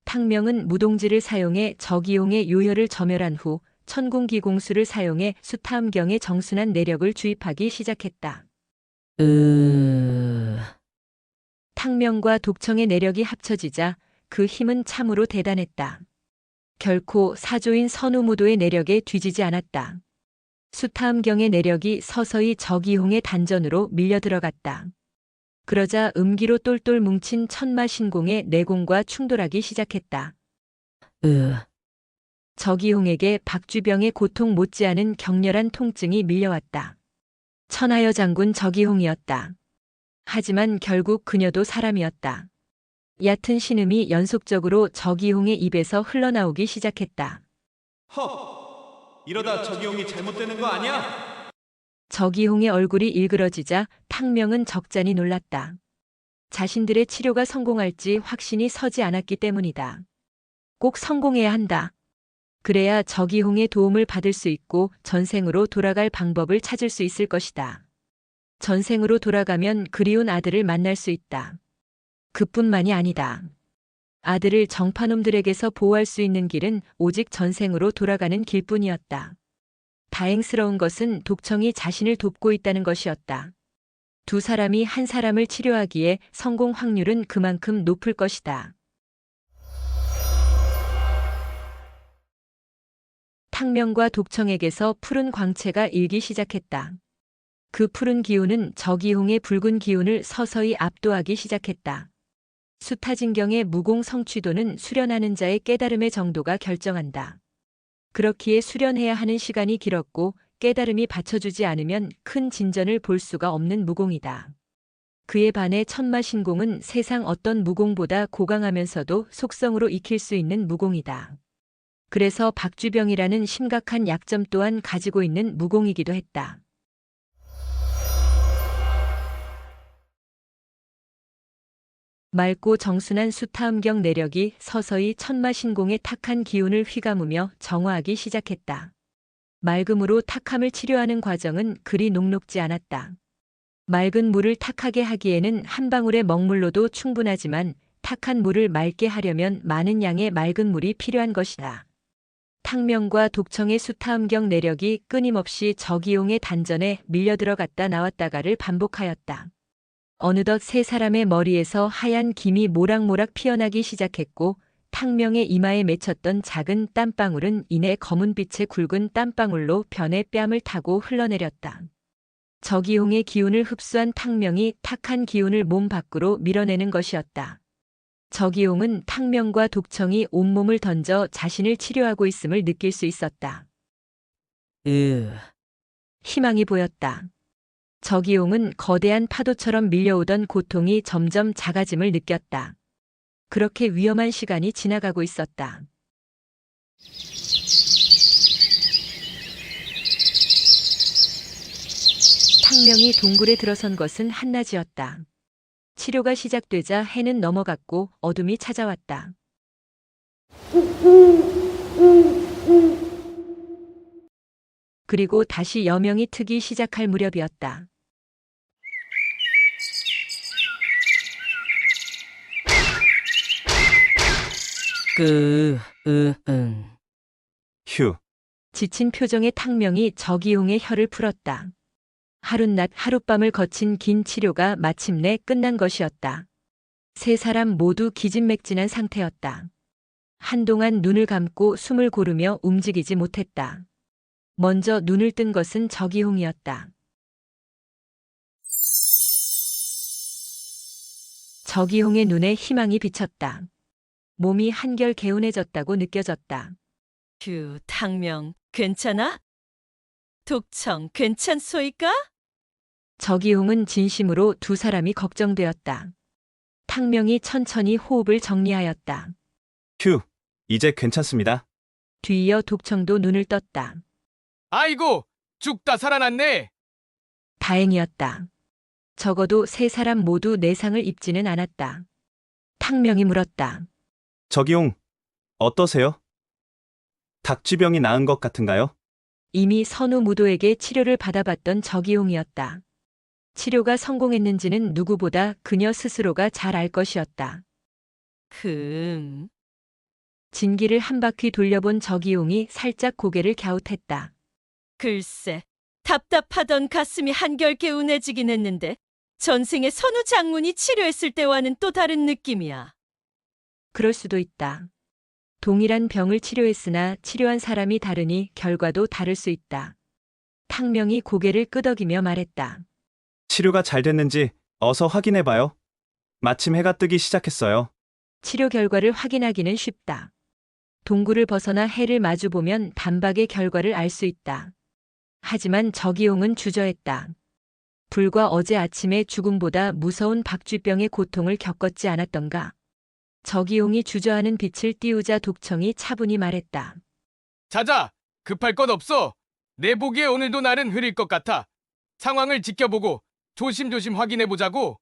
탕명은 무동지를 사용해 저기용의 요혈을 점멸한 후 천궁기공수를 사용해 수타음경에 정순한 내력을 주입하기 시작했다. 탕명과 독청의 내력이 합쳐지자 그 힘은 참으로 대단했다. 결코 사조인 선우무도의 내력에 뒤지지 않았다. 수타음경의 내력이 서서히 저기홍의 단전으로 밀려 들어갔다. 그러자 음기로 똘똘 뭉친 천마신공의 내공과 충돌하기 시작했다. 저기홍에게 박쥐병의 고통 못지않은 격렬한 통증이 밀려왔다. 천하여 장군 저기홍이었다. 하지만 결국 그녀도 사람이었다. 얕은 신음이 연속적으로 저기홍의 입에서 흘러나오기 시작했다. 이러다 저기용이 잘못되는 거 아니야? 저기홍의 얼굴이 일그러지자 탕명은 적잖이 놀랐다. 자신들의 치료가 성공할지 확신이 서지 않았기 때문이다. 꼭 성공해야 한다. 그래야 저기홍의 도움을 받을 수 있고 전생으로 돌아갈 방법을 찾을 수 있을 것이다. 전생으로 돌아가면 그리운 아들을 만날 수 있다. 그뿐만이 아니다. 아들을 정파놈들에게서 보호할 수 있는 길은 오직 전생으로 돌아가는 길뿐이었다. 다행스러운 것은 독청이 자신을 돕고 있다는 것이었다. 두 사람이 한 사람을 치료하기에 성공 확률은 그만큼 높을 것이다. 탕명과 독청에게서 푸른 광채가 일기 시작했다. 그 푸른 기운은 저기홍의 붉은 기운을 서서히 압도하기 시작했다. 수타진경의 무공 성취도는 수련하는 자의 깨달음의 정도가 결정한다. 그렇기에 수련해야 하는 시간이 길었고 깨달음이 받쳐주지 않으면 큰 진전을 볼 수가 없는 무공이다. 그에 반해 천마신공은 세상 어떤 무공보다 고강하면서도 속성으로 익힐 수 있는 무공이다. 그래서 박쥐병이라는 심각한 약점 또한 가지고 있는 무공이기도 했다. 맑고 정순한 수타음경 내력이 서서히 천마신공의 탁한 기운을 휘감으며 정화하기 시작했다. 맑음으로 탁함을 치료하는 과정은 그리 녹록지 않았다. 맑은 물을 탁하게 하기에는 한 방울의 먹물로도 충분하지만 탁한 물을 맑게 하려면 많은 양의 맑은 물이 필요한 것이다. 탕명과 독청의 수타음경 내력이 끊임없이 저기용의 단전에 밀려들어갔다 나왔다가를 반복하였다. 어느덧 세 사람의 머리에서 하얀 김이 모락모락 피어나기 시작했고 탕명의 이마에 맺혔던 작은 땀방울은 이내 검은빛의 굵은 땀방울로 변해 뺨을 타고 흘러내렸다. 저기용의 기운을 흡수한 탕명이 탁한 기운을 몸 밖으로 밀어내는 것이었다. 저기용은 탕명과 독청이 온몸을 던져 자신을 치료하고 있음을 느낄 수 있었다. 희망이 보였다. 저기용은 거대한 파도처럼 밀려오던 고통이 점점 작아짐을 느꼈다. 그렇게 위험한 시간이 지나가고 있었다. 탕명이 동굴에 들어선 것은 한낮이었다. 치료가 시작되자 해는 넘어갔고 어둠이 찾아왔다. 그리고 다시 여명이 트기 시작할 무렵이었다. 휴. 지친 표정의 탕명이 저기용의 혀를 풀었다. 하룻낮 하룻밤을 거친 긴 치료가 마침내 끝난 것이었다. 세 사람 모두 기진맥진한 상태였다. 한동안 눈을 감고 숨을 고르며 움직이지 못했다. 먼저 눈을 뜬 것은 저기용이었다. 저기용의 눈에 희망이 비쳤다. 몸이 한결 개운해졌다고 느껴졌다. 휴, 탕명, 괜찮아? 독청, 괜찮소이까? 저기용은 진심으로 두 사람이 걱정되었다. 탕명이 천천히 호흡을 정리하였다. 휴. 이제 괜찮습니다. 뒤이어 독청도 눈을 떴다. 아이고, 죽다 살아났네. 다행이었다. 적어도 세 사람 모두 내상을 입지는 않았다. 탕명이 물었다. 저기용, 어떠세요? 닭쥐병이 나은 것 같은가요? 이미 선우 무도에게 치료를 받아봤던 저기용이었다. 치료가 성공했는지는 누구보다 그녀 스스로가 잘 알 것이었다. 진기를 한 바퀴 돌려본 저기용이 살짝 고개를 갸웃했다. 글쎄, 답답하던 가슴이 한결 개운해지긴 했는데 전생에 선우 장군이 치료했을 때와는 또 다른 느낌이야. 그럴 수도 있다. 동일한 병을 치료했으나 치료한 사람이 다르니 결과도 다를 수 있다. 탕명이 고개를 끄덕이며 말했다. 치료가 잘 됐는지 어서 확인해봐요. 마침 해가 뜨기 시작했어요. 치료 결과를 확인하기는 쉽다. 동굴을 벗어나 해를 마주보면 단박의 결과를 알 수 있다. 하지만 저기용은 주저했다. 불과 어제 아침에 죽음보다 무서운 박쥐병의 고통을 겪었지 않았던가. 저기용이 주저하는 빛을 띄우자 독청이 차분히 말했다. 자자, 급할 것 없어. 내 보기에 오늘도 날은 흐릴 것 같아. 상황을 지켜보고 조심조심 확인해보자고.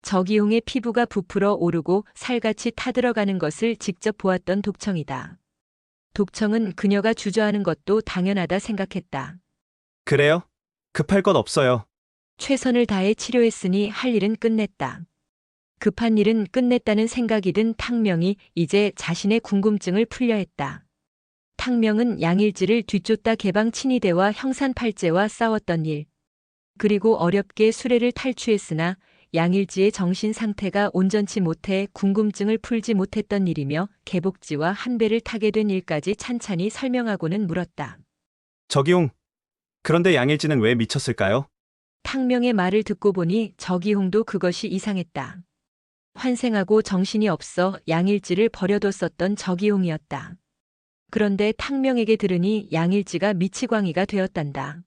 저기용의 피부가 부풀어 오르고 살같이 타들어가는 것을 직접 보았던 독청이다. 독청은 그녀가 주저하는 것도 당연하다 생각했다. 그래요? 급할 것 없어요. 최선을 다해 치료했으니 할 일은 끝냈다. 급한 일은 끝냈다는 생각이 든 탕명이 이제 자신의 궁금증을 풀려 했다. 탕명은 양일지를 뒤쫓다 개방 친위대와 형산팔제와 싸웠던 일, 그리고 어렵게 수레를 탈취했으나 양일지의 정신 상태가 온전치 못해 궁금증을 풀지 못했던 일이며 개복지와 한 배를 타게 된 일까지 찬찬히 설명하고는 물었다. 저기용, 그런데 양일지는 왜 미쳤을까요? 탕명의 말을 듣고 보니 저기홍도 그것이 이상했다. 환생하고 정신이 없어 양일지를 버려뒀었던 저기홍이었다. 그런데 탕명에게 들으니 양일지가 미치광이가 되었단다.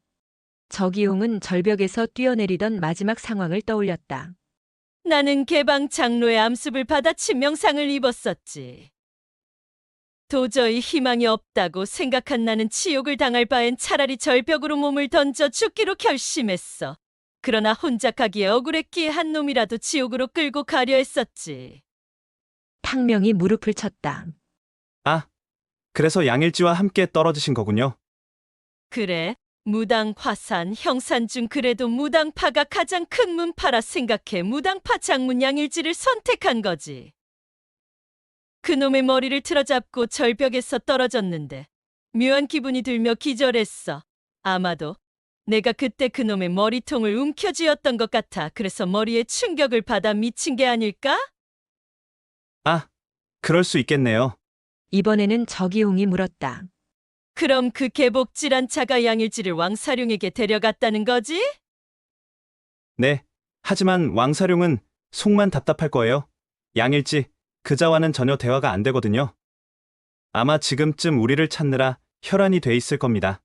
저기홍은 절벽에서 뛰어내리던 마지막 상황을 떠올렸다. 나는 개방 장로의 암습을 받아 치명상을 입었었지. 도저히 희망이 없다고 생각한 나는 치욕을 당할 바엔 차라리 절벽으로 몸을 던져 죽기로 결심했어. 그러나 혼자 가기에 억울했기에 한 놈이라도 지옥으로 끌고 가려 했었지. 탕명이 무릎을 쳤다. 아, 그래서 양일지와 함께 떨어지신 거군요. 그래, 무당 화산, 형산 중 그래도 무당파가 가장 큰 문파라 생각해 무당파 장문 양일지를 선택한 거지. 그놈의 머리를 틀어잡고 절벽에서 떨어졌는데 묘한 기분이 들며 기절했어. 아마도 내가 그때 그놈의 머리통을 움켜쥐었던 것 같아. 그래서 머리에 충격을 받아 미친 게 아닐까? 아, 그럴 수 있겠네요. 이번에는 저기용이 물었다. 그럼 그 개복질한 자가 양일지를 왕사룡에게 데려갔다는 거지? 네. 하지만 왕사룡은 속만 답답할 거예요. 양일지, 그자와는 전혀 대화가 안 되거든요. 아마 지금쯤 우리를 찾느라 혈안이 돼 있을 겁니다.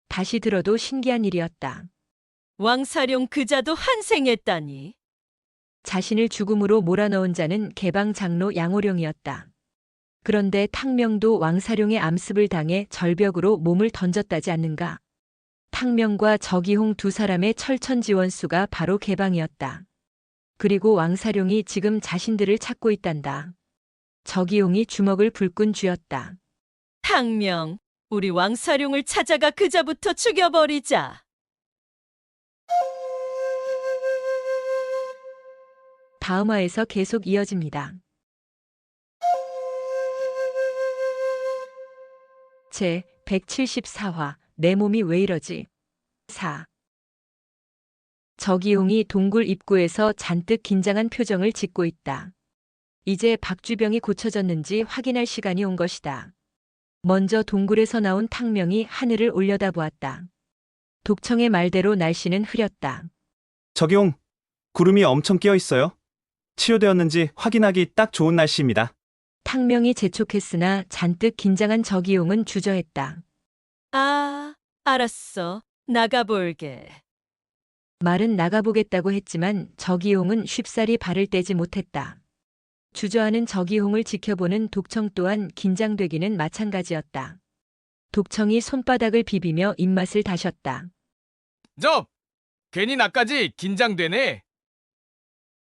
다시 들어도 신기한 일이었다. 왕사룡 그자도 환생했다니. 자신을 죽음으로 몰아넣은 자는 개방 장로 양호룡이었다. 그런데 탕명도 왕사룡의 암습을 당해 절벽으로 몸을 던졌다지 않는가. 탕명과 저기홍 두 사람의 철천지원수가 바로 개방이었다. 그리고 왕사룡이 지금 자신들을 찾고 있단다. 저기홍이 주먹을 불끈 쥐었다. 탕명, 우리 왕사룡을 찾아가 그자부터 죽여버리자. 다음 화에서 계속 이어집니다. 제 174화 내 몸이 왜 이러지? 4. 저기용이 동굴 입구에서 잔뜩 긴장한 표정을 짓고 있다. 이제 박주병이 고쳐졌는지 확인할 시간이 온 것이다. 먼저 동굴에서 나온 탕명이 하늘을 올려다보았다. 독청의 말대로 날씨는 흐렸다. 저기용, 구름이 엄청 끼어 있어요. 치료되었는지 확인하기 딱 좋은 날씨입니다. 탕명이 재촉했으나 잔뜩 긴장한 저기용은 주저했다. 아, 알았어. 나가볼게. 말은 나가보겠다고 했지만 저기용은 쉽사리 발을 떼지 못했다. 주저하는 저기홍을 지켜보는 독청 또한 긴장되기는 마찬가지였다. 독청이 손바닥을 비비며 입맛을 다셨다. 괜히 나까지 긴장되네.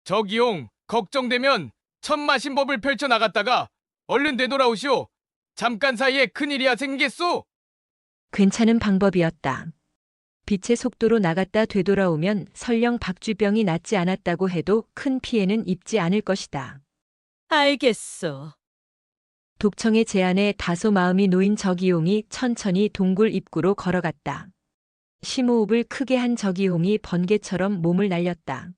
저기용, 걱정되면 천마신법을 펼쳐나갔다가 얼른 되돌아오시오. 잠깐 사이에 큰일이야 생겠소. 괜찮은 방법이었다. 빛의 속도로 나갔다 되돌아오면 설령 박주병이 낫지 않았다고 해도 큰 피해는 입지 않을 것이다. 알겠어. 독청의 제안에 다소 마음이 놓인 저기용이 천천히 동굴 입구로 걸어갔다. 심호흡을 크게 한 저기용이 번개처럼 몸을 날렸다.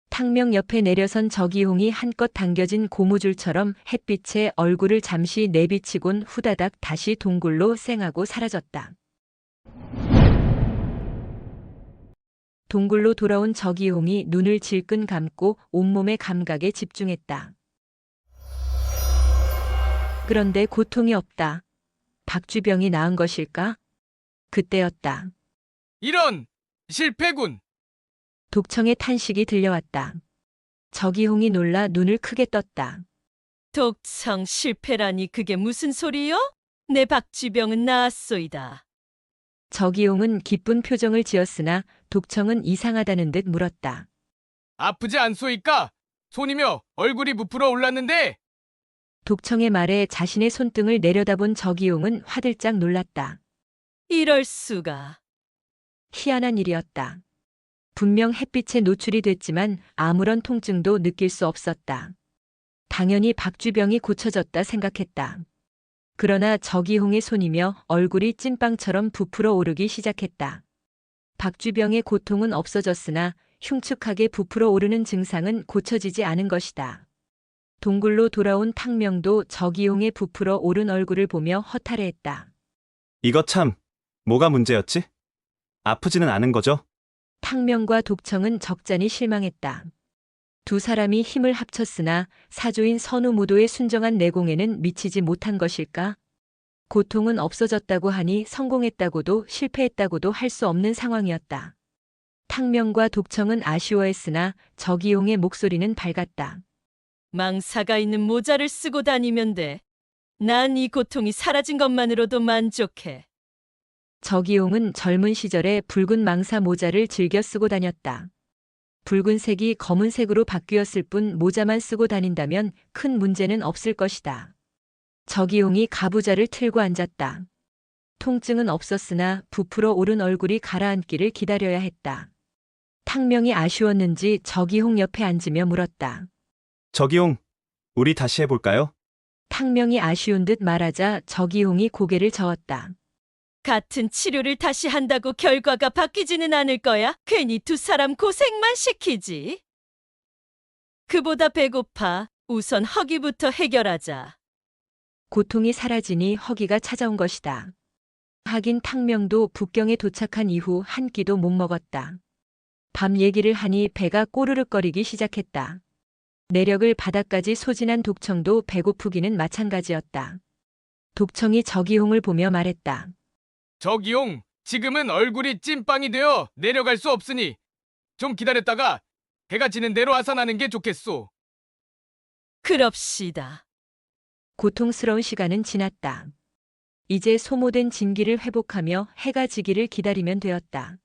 탕명 옆에 내려선 저기홍이 한껏 당겨진 고무줄처럼 햇빛에 얼굴을 잠시 내비치곤 후다닥 다시 동굴로 쌩하고 사라졌다. 동굴로 돌아온 저기홍이 눈을 질끈 감고 온몸의 감각에 집중했다. 그런데 고통이 없다. 박주병이 나은 것일까? 그때였다. 이런 실패군. 독청의 탄식이 들려왔다. 저기홍이 놀라 눈을 크게 떴다. 독청 실패라니 그게 무슨 소리요? 내 박쥐병은 나았소이다. 저기용은 기쁜 표정을 지었으나 독청은 이상하다는 듯 물었다. 아프지 않소이까? 손이며 얼굴이 부풀어 올랐는데. 독청의 말에 자신의 손등을 내려다본 저기용은 화들짝 놀랐다. 이럴 수가. 희한한 일이었다. 분명 햇빛에 노출이 됐지만 아무런 통증도 느낄 수 없었다. 당연히 박주병이 고쳐졌다 생각했다. 그러나 저기홍의 손이며 얼굴이 찐빵처럼 부풀어 오르기 시작했다. 박주병의 고통은 없어졌으나 흉측하게 부풀어 오르는 증상은 고쳐지지 않은 것이다. 동굴로 돌아온 탕명도 저기홍의 부풀어 오른 얼굴을 보며 허탈해했다. 이거 참, 뭐가 문제였지? 아프지는 않은 거죠? 탕명과 독청은 적잖이 실망했다. 두 사람이 힘을 합쳤으나 사조인 선우무도의 순정한 내공에는 미치지 못한 것일까? 고통은 없어졌다고 하니 성공했다고도 실패했다고도 할 수 없는 상황이었다. 탕명과 독청은 아쉬워했으나 저기용의 목소리는 밝았다. 망사가 있는 모자를 쓰고 다니면 돼. 난 이 고통이 사라진 것만으로도 만족해. 저기용은 젊은 시절에 붉은 망사 모자를 즐겨 쓰고 다녔다. 붉은색이 검은색으로 바뀌었을 뿐 모자만 쓰고 다닌다면 큰 문제는 없을 것이다. 저기용이 가부좌를 틀고 앉았다. 통증은 없었으나 부풀어 오른 얼굴이 가라앉기를 기다려야 했다. 탕명이 아쉬웠는지 저기홍 옆에 앉으며 물었다. 저기용, 우리 다시 해볼까요? 탕명이 아쉬운 듯 말하자 저기홍이 고개를 저었다. 같은 치료를 다시 한다고 결과가 바뀌지는 않을 거야. 괜히 두 사람 고생만 시키지. 그보다 배고파. 우선 허기부터 해결하자. 고통이 사라지니 허기가 찾아온 것이다. 하긴 탕명도 북경에 도착한 이후 한 끼도 못 먹었다. 밤 얘기를 하니 배가 꼬르륵거리기 시작했다. 내력을 바닥까지 소진한 독청도 배고프기는 마찬가지였다. 독청이 저기홍을 보며 말했다. 저기용, 지금은 얼굴이 찐빵이 되어 내려갈 수 없으니 좀 기다렸다가 해가 지는 대로 하산하는 게 좋겠소. 그럽시다. 고통스러운 시간은 지났다. 이제 소모된 진기를 회복하며 해가 지기를 기다리면 되었다.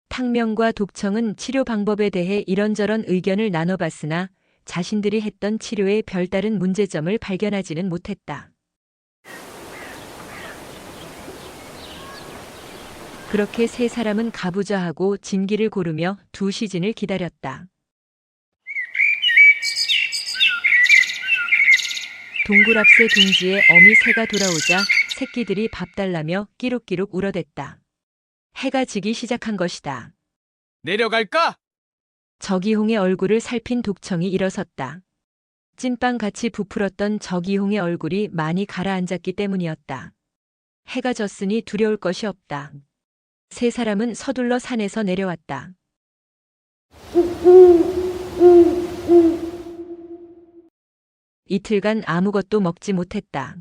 탕명과 독청은 치료 방법에 대해 이런저런 의견을 나눠봤으나 자신들이 했던 치료에 별다른 문제점을 발견하지는 못했다. 그렇게 세 사람은 가부좌하고 진기를 고르며 2시즌을 기다렸다. 동굴 앞새 둥지에 어미 새가 돌아오자 새끼들이 밥 달라며 끼룩끼룩 울어댔다. 해가 지기 시작한 것이다. 내려갈까? 저기홍의 얼굴을 살핀 독청이 일어섰다. 찐빵같이 부풀었던 저기홍의 얼굴이 많이 가라앉았기 때문이었다. 해가 졌으니 두려울 것이 없다. 세 사람은 서둘러 산에서 내려왔다. 이틀간 아무것도 먹지 못했다.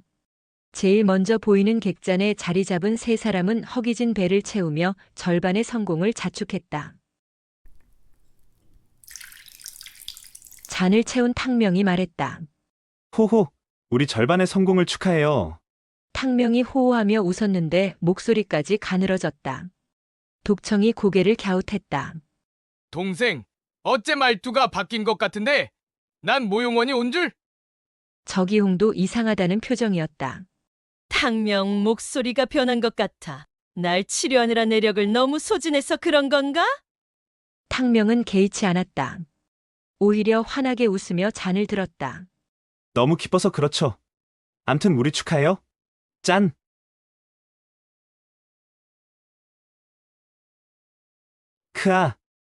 제일 먼저 보이는 객잔에 자리 잡은 세 사람은 허기진 배를 채우며 절반의 성공을 자축했다. 잔을 채운 탕명이 말했다. 호호, 우리 절반의 성공을 축하해요. 탕명이 호호하며 웃었는데 목소리까지 가늘어졌다. 독청이 고개를 갸웃했다. 동생, 어째 말투가 바뀐 것 같은데 난 모용원이 온 줄? 저기홍도 이상하다는 표정이었다. 탕명 목소리가 변한 것 같아. 날 치료하느라 내력을 너무 소진해서 그런 건가? 탕명은 개의치 않았다. 오히려 환하게 웃으며 잔을 들었다. 너무 기뻐서 그렇죠. 암튼 우리 축하해요. 짠! 크아,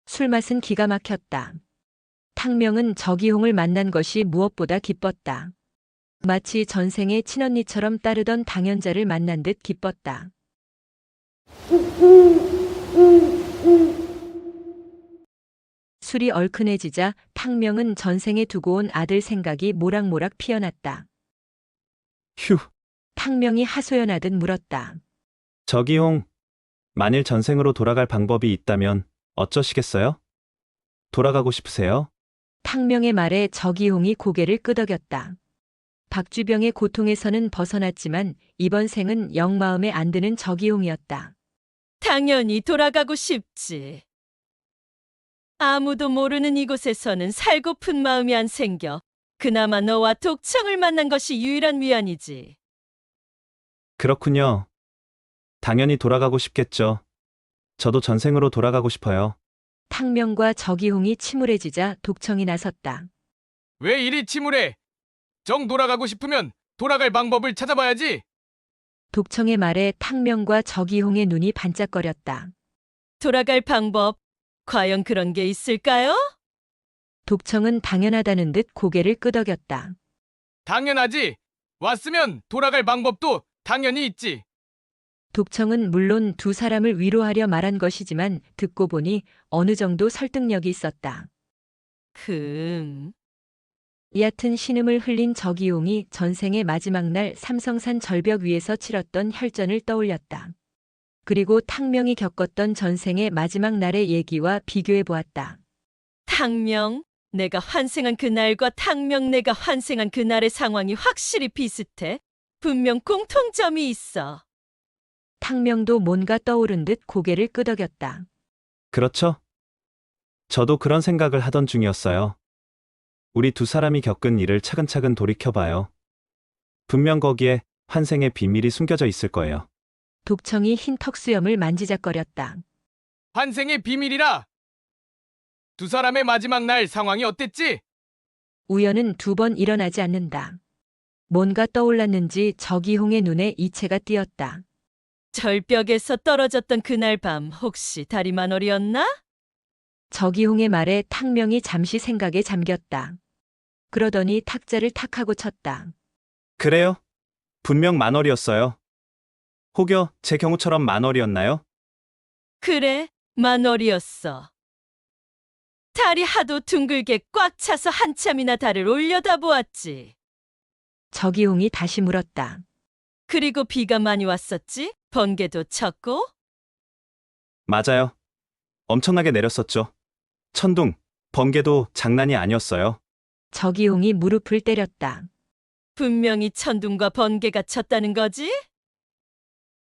술맛은 기가 막혔다. 탕명은 저기홍을 만난 것이 무엇보다 기뻤다. 마치 전생의 친언니처럼 따르던 당연자를 만난 듯 기뻤다. 술이 얼큰해지자 탕명은 전생에 두고 온 아들 생각이 모락모락 피어났다. 휴, 탕명이 하소연하듯 물었다. 저기용, 만일 전생으로 돌아갈 방법이 있다면 어쩌시겠어요? 돌아가고 싶으세요? 탕명의 말에 저기홍이 고개를 끄덕였다. 박주병의 고통에서는 벗어났지만 이번 생은 영 마음에 안 드는 저기홍이었다. 당연히 돌아가고 싶지. 아무도 모르는 이곳에서는 살고픈 마음이 안 생겨. 그나마 너와 독청을 만난 것이 유일한 위안이지. 그렇군요. 당연히 돌아가고 싶겠죠. 저도 전생으로 돌아가고 싶어요. 탕명과 저기홍이 침울해지자 독청이 나섰다. 왜 이리 침울해? 정 돌아가고 싶으면 돌아갈 방법을 찾아봐야지. 독청의 말에 탕명과 저기홍의 눈이 반짝거렸다. 돌아갈 방법, 과연 그런 게 있을까요? 독청은 당연하다는 듯 고개를 끄덕였다. 당연하지. 왔으면 돌아갈 방법도 당연히 있지. 독청은 물론 두 사람을 위로하려 말한 것이지만 듣고 보니 어느 정도 설득력이 있었다. 얕은 신음을 흘린 저기용이 전생의 마지막 날 삼성산 절벽 위에서 치렀던 혈전을 떠올렸다. 그리고 탕명이 겪었던 전생의 마지막 날의 얘기와 비교해 보았다. 탕명, 내가 환생한 그날과 탕명 내가 환생한 그날의 상황이 확실히 비슷해. 분명 공통점이 있어. 탕명도 뭔가 떠오른 듯 고개를 끄덕였다. 그렇죠? 저도 그런 생각을 하던 중이었어요. 우리 두 사람이 겪은 일을 차근차근 돌이켜봐요. 분명 거기에 환생의 비밀이 숨겨져 있을 거예요. 독청이 흰 턱수염을 만지작거렸다. 환생의 비밀이라. 두 사람의 마지막 날 상황이 어땠지? 우연은 두 번 일어나지 않는다. 뭔가 떠올랐는지 저기홍의 눈에 이체가 띄었다. 절벽에서 떨어졌던 그날 밤 혹시 다리만월이었나? 저기홍의 말에 탕명이 잠시 생각에 잠겼다. 그러더니 탁자를 탁 하고 쳤다. 그래요? 분명 만월이었어요. 혹여 제 경우처럼 만월이었나요? 그래, 만월이었어. 달이 하도 둥글게 꽉 차서 한참이나 달을 올려다보았지. 저기홍이 다시 물었다. 그리고 비가 많이 왔었지? 번개도 쳤고? 맞아요. 엄청나게 내렸었죠. 천둥, 번개도 장난이 아니었어요. 저기홍이 무릎을 때렸다. 분명히 천둥과 번개가 쳤다는 거지?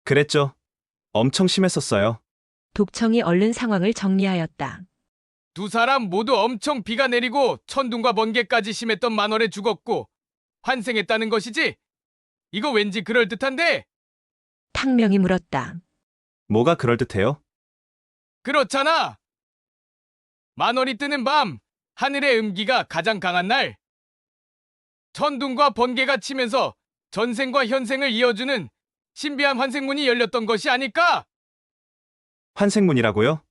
그랬죠. 엄청 심했었어요. 독청이 얼른 상황을 정리하였다. 두 사람 모두 엄청 비가 내리고 천둥과 번개까지 심했던 만월에 죽었고 환생했다는 것이지? 이거 왠지 그럴듯한데? 탕명이 물었다. 뭐가 그럴듯해요? 그렇잖아. 만월이 뜨는 밤, 하늘의 음기가 가장 강한 날. 천둥과 번개가 치면서 전생과 현생을 이어주는 신비한 환생문이 열렸던 것이 아닐까? 환생문이라고요?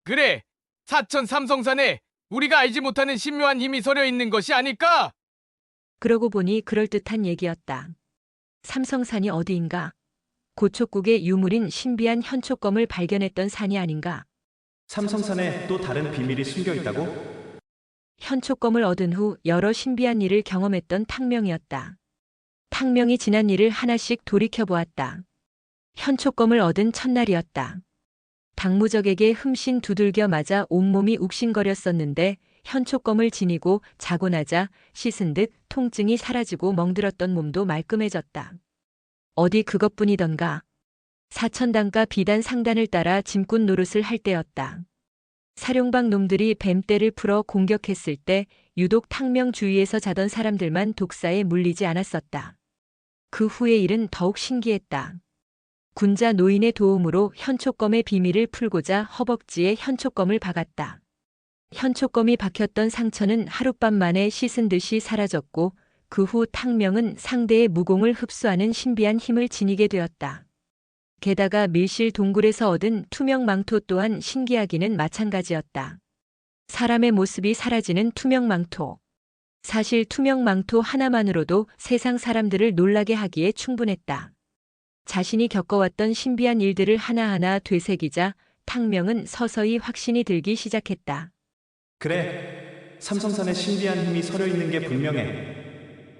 그래, 사천 삼성산에 우리가 알지 못하는 신묘한 힘이 서려 있는 것이 아닐까? 그러고 보니 그럴듯한 얘기였다. 삼성산이 어디인가? 고촉국의 유물인 신비한 현촉검을 발견했던 산이 아닌가? 삼성산에 또 다른 비밀이 숨겨 있다고? 현촉검을 얻은 후 여러 신비한 일을 경험했던 탕명이었다. 탕명이 지난 일을 하나씩 돌이켜보았다. 현촉검을 얻은 첫날이었다. 당무적에게 흠씬 두들겨 맞아 온몸이 욱신거렸었는데 현촉검을 지니고 자고 나자 씻은 듯 통증이 사라지고 멍들었던 몸도 말끔해졌다. 어디 그것뿐이던가. 사천당가 비단 상단을 따라 짐꾼 노릇을 할 때였다. 사룡방 놈들이 뱀떼를 풀어 공격했을 때 유독 탕명 주위에서 자던 사람들만 독사에 물리지 않았었다. 그 후의 일은 더욱 신기했다. 군자 노인의 도움으로 현촉검의 비밀을 풀고자 허벅지에 현촉검을 박았다. 현촉검이 박혔던 상처는 하룻밤 만에 씻은 듯이 사라졌고 그 후 탕명은 상대의 무공을 흡수하는 신비한 힘을 지니게 되었다. 게다가 밀실 동굴에서 얻은 투명 망토 또한 신기하기는 마찬가지였다. 사람의 모습이 사라지는 투명 망토. 사실 투명 망토 하나만으로도 세상 사람들을 놀라게 하기에 충분했다. 자신이 겪어왔던 신비한 일들을 하나하나 되새기자 탕명은 서서히 확신이 들기 시작했다. 그래. 삼성산에 신비한 힘이 서려 있는 게 분명해.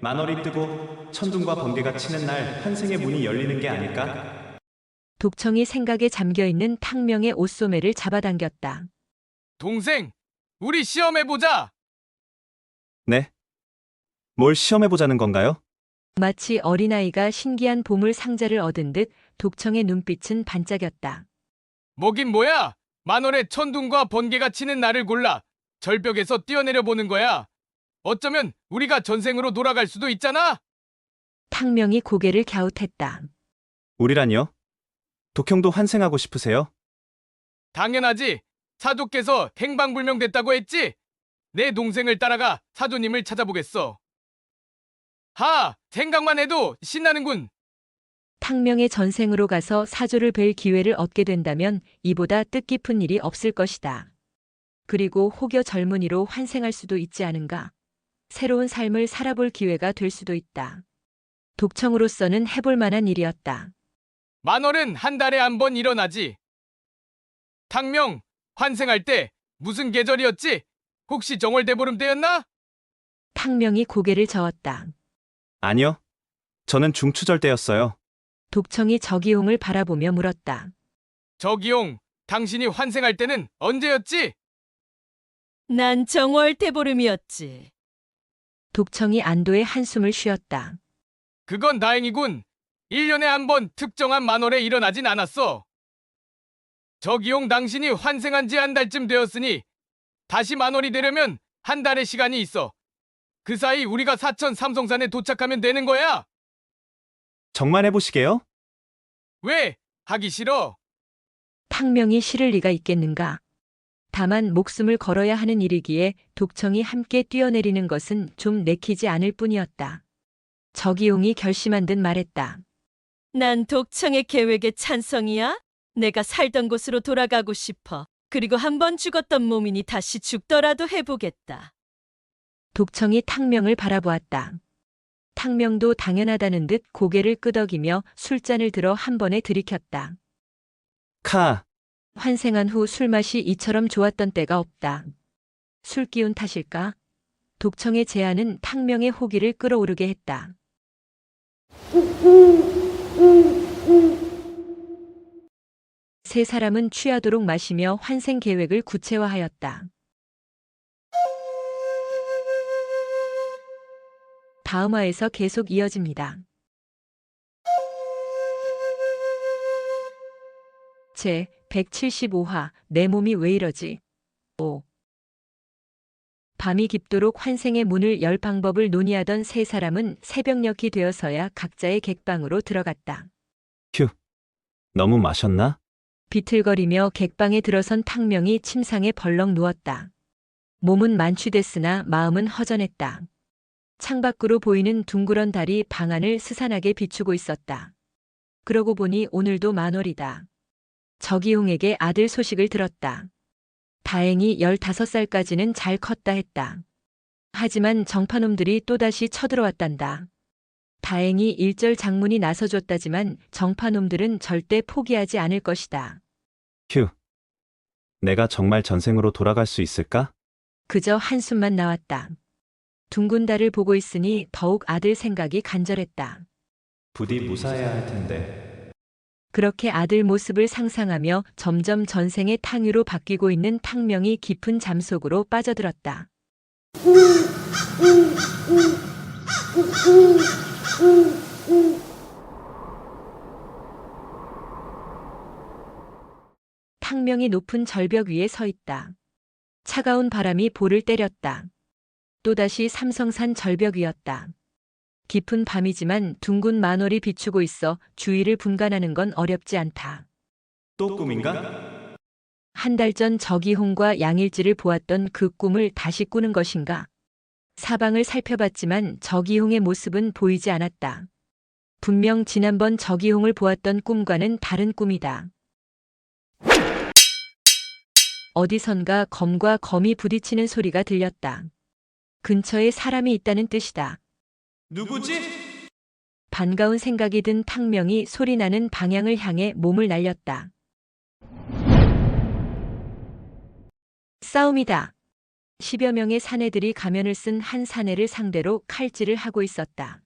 만월이 뜨고 천둥과 번개가 치는 날 환생의 문이 열리는 게 아닐까? 독청이 생각에 잠겨있는 탕명의 옷소매를 잡아당겼다. 동생, 우리 시험해보자. 네. 뭘 시험해보자는 건가요? 마치 어린아이가 신기한 보물 상자를 얻은 듯 독청의 눈빛은 반짝였다. 뭐긴 뭐야? 만월에 천둥과 번개가 치는 날을 골라 절벽에서 뛰어내려 보는 거야. 어쩌면 우리가 전생으로 돌아갈 수도 있잖아. 탕명이 고개를 갸웃했다. 우리라니요? 독형도 환생하고 싶으세요? 당연하지. 사조께서 행방불명됐다고 했지. 내 동생을 따라가 사조님을 찾아보겠어. 하, 생각만 해도 신나는군. 탕명의 전생으로 가서 사조를 뵐 기회를 얻게 된다면 이보다 뜻깊은 일이 없을 것이다. 그리고 혹여 젊은이로 환생할 수도 있지 않은가. 새로운 삶을 살아볼 기회가 될 수도 있다. 독청으로서는 해볼 만한 일이었다. 만월은 한 달에 한 번 일어나지. 탕명, 환생할 때 무슨 계절이었지? 혹시 정월대보름 때였나? 탕명이 고개를 저었다. 아니요. 저는 중추절 때였어요. 독청이 저기용을 바라보며 물었다. 저기용, 당신이 환생할 때는 언제였지? 난 정월 대보름이었지. 독청이 안도의 한숨을 쉬었다. 그건 다행이군. 1년에 한 번 특정한 만월에 일어나진 않았어. 저기용 당신이 환생한 지 한 달쯤 되었으니 다시 만월이 되려면 한 달의 시간이 있어. 그 사이 우리가 사천 삼성산에 도착하면 되는 거야. 정말 해보시게요? 왜? 하기 싫어. 탕명이 싫을 리가 있겠는가. 다만 목숨을 걸어야 하는 일이기에 독청이 함께 뛰어내리는 것은 좀 내키지 않을 뿐이었다. 저기용이 결심한 듯 말했다. 난 독청의 계획에 찬성이야. 내가 살던 곳으로 돌아가고 싶어. 그리고 한 번 죽었던 몸이니 다시 죽더라도 해보겠다. 독청이 탕명을 바라보았다. 탕명도 당연하다는 듯 고개를 끄덕이며 술잔을 들어 한 번에 들이켰다. 카, 환생한 후 술맛이 이처럼 좋았던 때가 없다. 술 기운 탓일까? 독청의 제안은 탕명의 호기를 끌어오르게 했다. 세 사람은 취하도록 마시며 환생 계획을 구체화하였다. 다음 화에서 계속 이어집니다. 제 175화 내 몸이 왜 이러지? 5. 밤이 깊도록 환생의 문을 열 방법을 논의하던 세 사람은 새벽녘이 되어서야 각자의 객방으로 들어갔다. 휴. 너무 마셨나? 비틀거리며 객방에 들어선 탕명이 침상에 벌렁 누웠다. 몸은 만취됐으나 마음은 허전했다. 창밖으로 보이는 둥그런 달이 방 안을 스산하게 비추고 있었다. 그러고 보니 오늘도 만월이다. 저기용에게 아들 소식을 들었다. 다행히 15살까지는 잘 컸다 했다. 하지만 정파놈들이 또다시 쳐들어왔단다. 다행히 일절 장문이 나서줬다지만 정파놈들은 절대 포기하지 않을 것이다. 휴. 내가 정말 전생으로 돌아갈 수 있을까? 그저 한숨만 나왔다. 둥근 달을 보고 있으니 더욱 아들 생각이 간절했다. 부디 무사해야 할 텐데. 그렇게 아들 모습을 상상하며 점점 전생의 탕유로 바뀌고 있는 탕명이 깊은 잠속으로 빠져들었다. 탕명이 높은 절벽 위에 서 있다. 차가운 바람이 볼을 때렸다. 또다시 삼성산 절벽 위였다. 깊은 밤이지만 둥근 만월이 비추고 있어 주위를 분간하는 건 어렵지 않다. 또 꿈인가? 한 달 전 저기홍과 양일지를 보았던 그 꿈을 다시 꾸는 것인가? 사방을 살펴봤지만 저기홍의 모습은 보이지 않았다. 분명 지난번 저기홍을 보았던 꿈과는 다른 꿈이다. 어디선가 검과 검이 부딪히는 소리가 들렸다. 근처에 사람이 있다는 뜻이다. 누구지? 반가운 생각이 든 탕명이 소리나는 방향을 향해 몸을 날렸다. 싸움이다. 10여 명의 사내들이 가면을 쓴 한 사내를 상대로 칼질을 하고 있었다.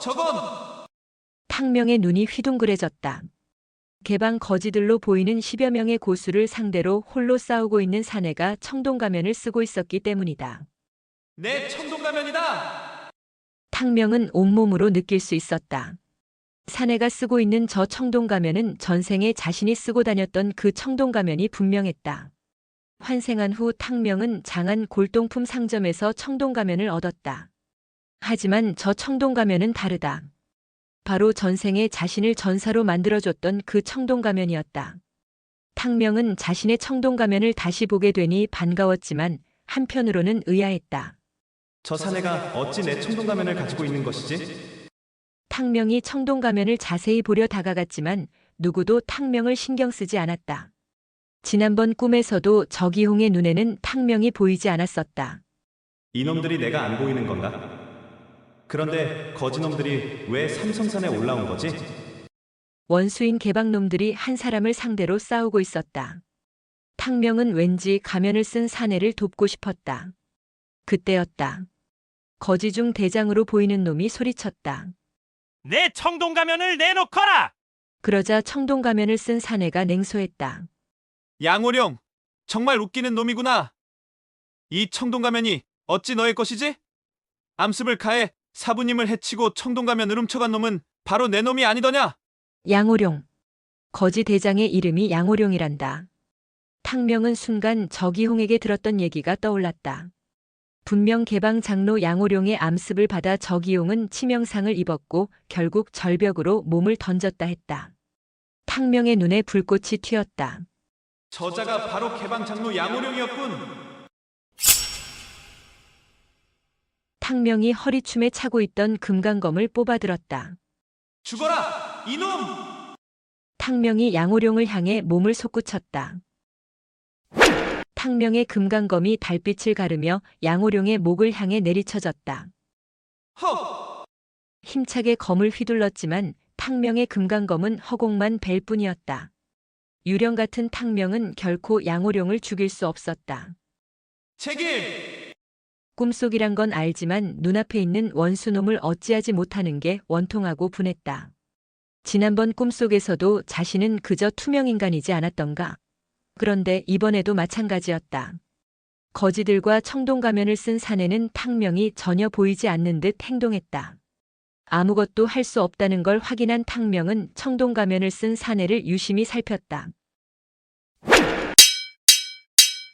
저건! 탕명의 눈이 휘둥그레졌다. 개방 거지들로 보이는 10여 명의 고수를 상대로 홀로 싸우고 있는 사내가 청동가면을 쓰고 있었기 때문이다. 내 청동가면이다! 탕명은 온몸으로 느낄 수 있었다. 사내가 쓰고 있는 저 청동가면은 전생에 자신이 쓰고 다녔던 그 청동가면이 분명했다. 환생한 후 탕명은 장안 골동품 상점에서 청동가면을 얻었다. 하지만 저 청동가면은 다르다. 바로 전생에 자신을 전사로 만들어줬던 그 청동가면이었다. 탕명은 자신의 청동가면을 다시 보게 되니 반가웠지만 한편으로는 의아했다. 저 사내가 어찌 내 청동가면을 가지고 있는 것이지? 탕명이 청동가면을 자세히 보려 다가갔지만 누구도 탕명을 신경 쓰지 않았다. 지난번 꿈에서도 저기홍의 눈에는 탕명이 보이지 않았었다. 이놈들이 내가 안 보이는 건가? 그런데 거지놈들이 왜 삼성산에 올라온 거지? 원수인 개방놈들이 한 사람을 상대로 싸우고 있었다. 탕명은 왠지 가면을 쓴 사내를 돕고 싶었다. 그때였다. 거지 중 대장으로 보이는 놈이 소리쳤다. 내 청동가면을 내놓거라! 그러자 청동가면을 쓴 사내가 냉소했다. 양호령, 정말 웃기는 놈이구나. 이 청동가면이 어찌 너의 것이지? 암습을 가해 사부님을 해치고 청동가면을 훔쳐간 놈은 바로 내 놈이 아니더냐? 양호룡. 거지 대장의 이름이 양호룡이란다. 탕명은 순간 저기홍에게 들었던 얘기가 떠올랐다. 분명 개방 장로 양호룡의 암습을 받아 저기용은 치명상을 입었고 결국 절벽으로 몸을 던졌다 했다. 탕명의 눈에 불꽃이 튀었다. 저자가 바로 개방장로 양호령이었군. 탕명이 허리춤에 차고 있던 금강검을 뽑아들었다. 죽어라, 이놈! 탕명이 양호룡을 향해 몸을 솟구쳤다. 탕명의 금강검이 달빛을 가르며 양호룡의 목을 향해 내리쳐졌다. 허! 힘차게 검을 휘둘렀지만 탕명의 금강검은 허공만 벨 뿐이었다. 유령 같은 탕명은 결코 양호룡을 죽일 수 없었다. 책임! 꿈속이란 건 알지만 눈앞에 있는 원수놈을 어찌하지 못하는 게 원통하고 분했다. 지난번 꿈속에서도 자신은 그저 투명인간이지 않았던가. 그런데 이번에도 마찬가지였다. 거지들과 청동가면을 쓴 사내는 탕명이 전혀 보이지 않는 듯 행동했다. 아무것도 할 수 없다는 걸 확인한 탕명은 청동가면을 쓴 사내를 유심히 살폈다.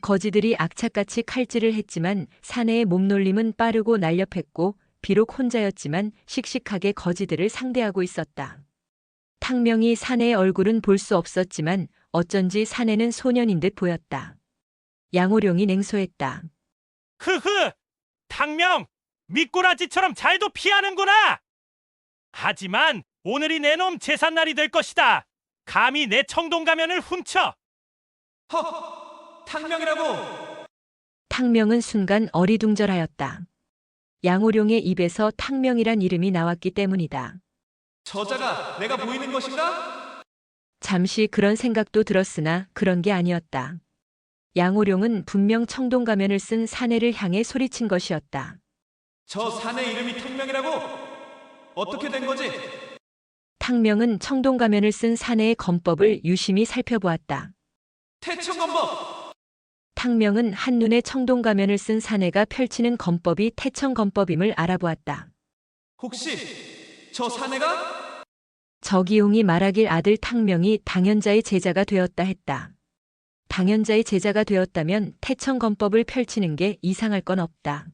거지들이 악착같이 칼질을 했지만 사내의 몸놀림은 빠르고 날렵했고 비록 혼자였지만 씩씩하게 거지들을 상대하고 있었다. 탕명이 사내의 얼굴은 볼 수 없었지만 어쩐지 사내는 소년인 듯 보였다. 양호룡이 냉소했다. 흐흐! 탕명! 미꾸라지처럼 잘도 피하는구나! 하지만 오늘이 내 놈 제삿날이 될 것이다. 감히 내 청동가면을 훔쳐! 허! 탕명이라고! 탕명은 순간 어리둥절하였다. 양호룡의 입에서 탕명이란 이름이 나왔기 때문이다. 저자가 내가 보이는 것인가? 잠시 그런 생각도 들었으나 그런 게 아니었다. 양호룡은 분명 청동가면을 쓴 사내를 향해 소리친 것이었다. 저 사내 이름이 탕명이라고? 어떻게 된 거지? 탕명은 청동가면을 쓴 사내의 검법을 유심히 살펴보았다. 태천검법! 탕명은 한눈에 청동가면을 쓴 사내가 펼치는 검법이 태천검법임을 알아보았다. 혹시 저 사내가? 저기용이 말하길 아들 탕명이 당연자의 제자가 되었다 했다. 당연자의 제자가 되었다면 태천검법을 펼치는 게 이상할 건 없다.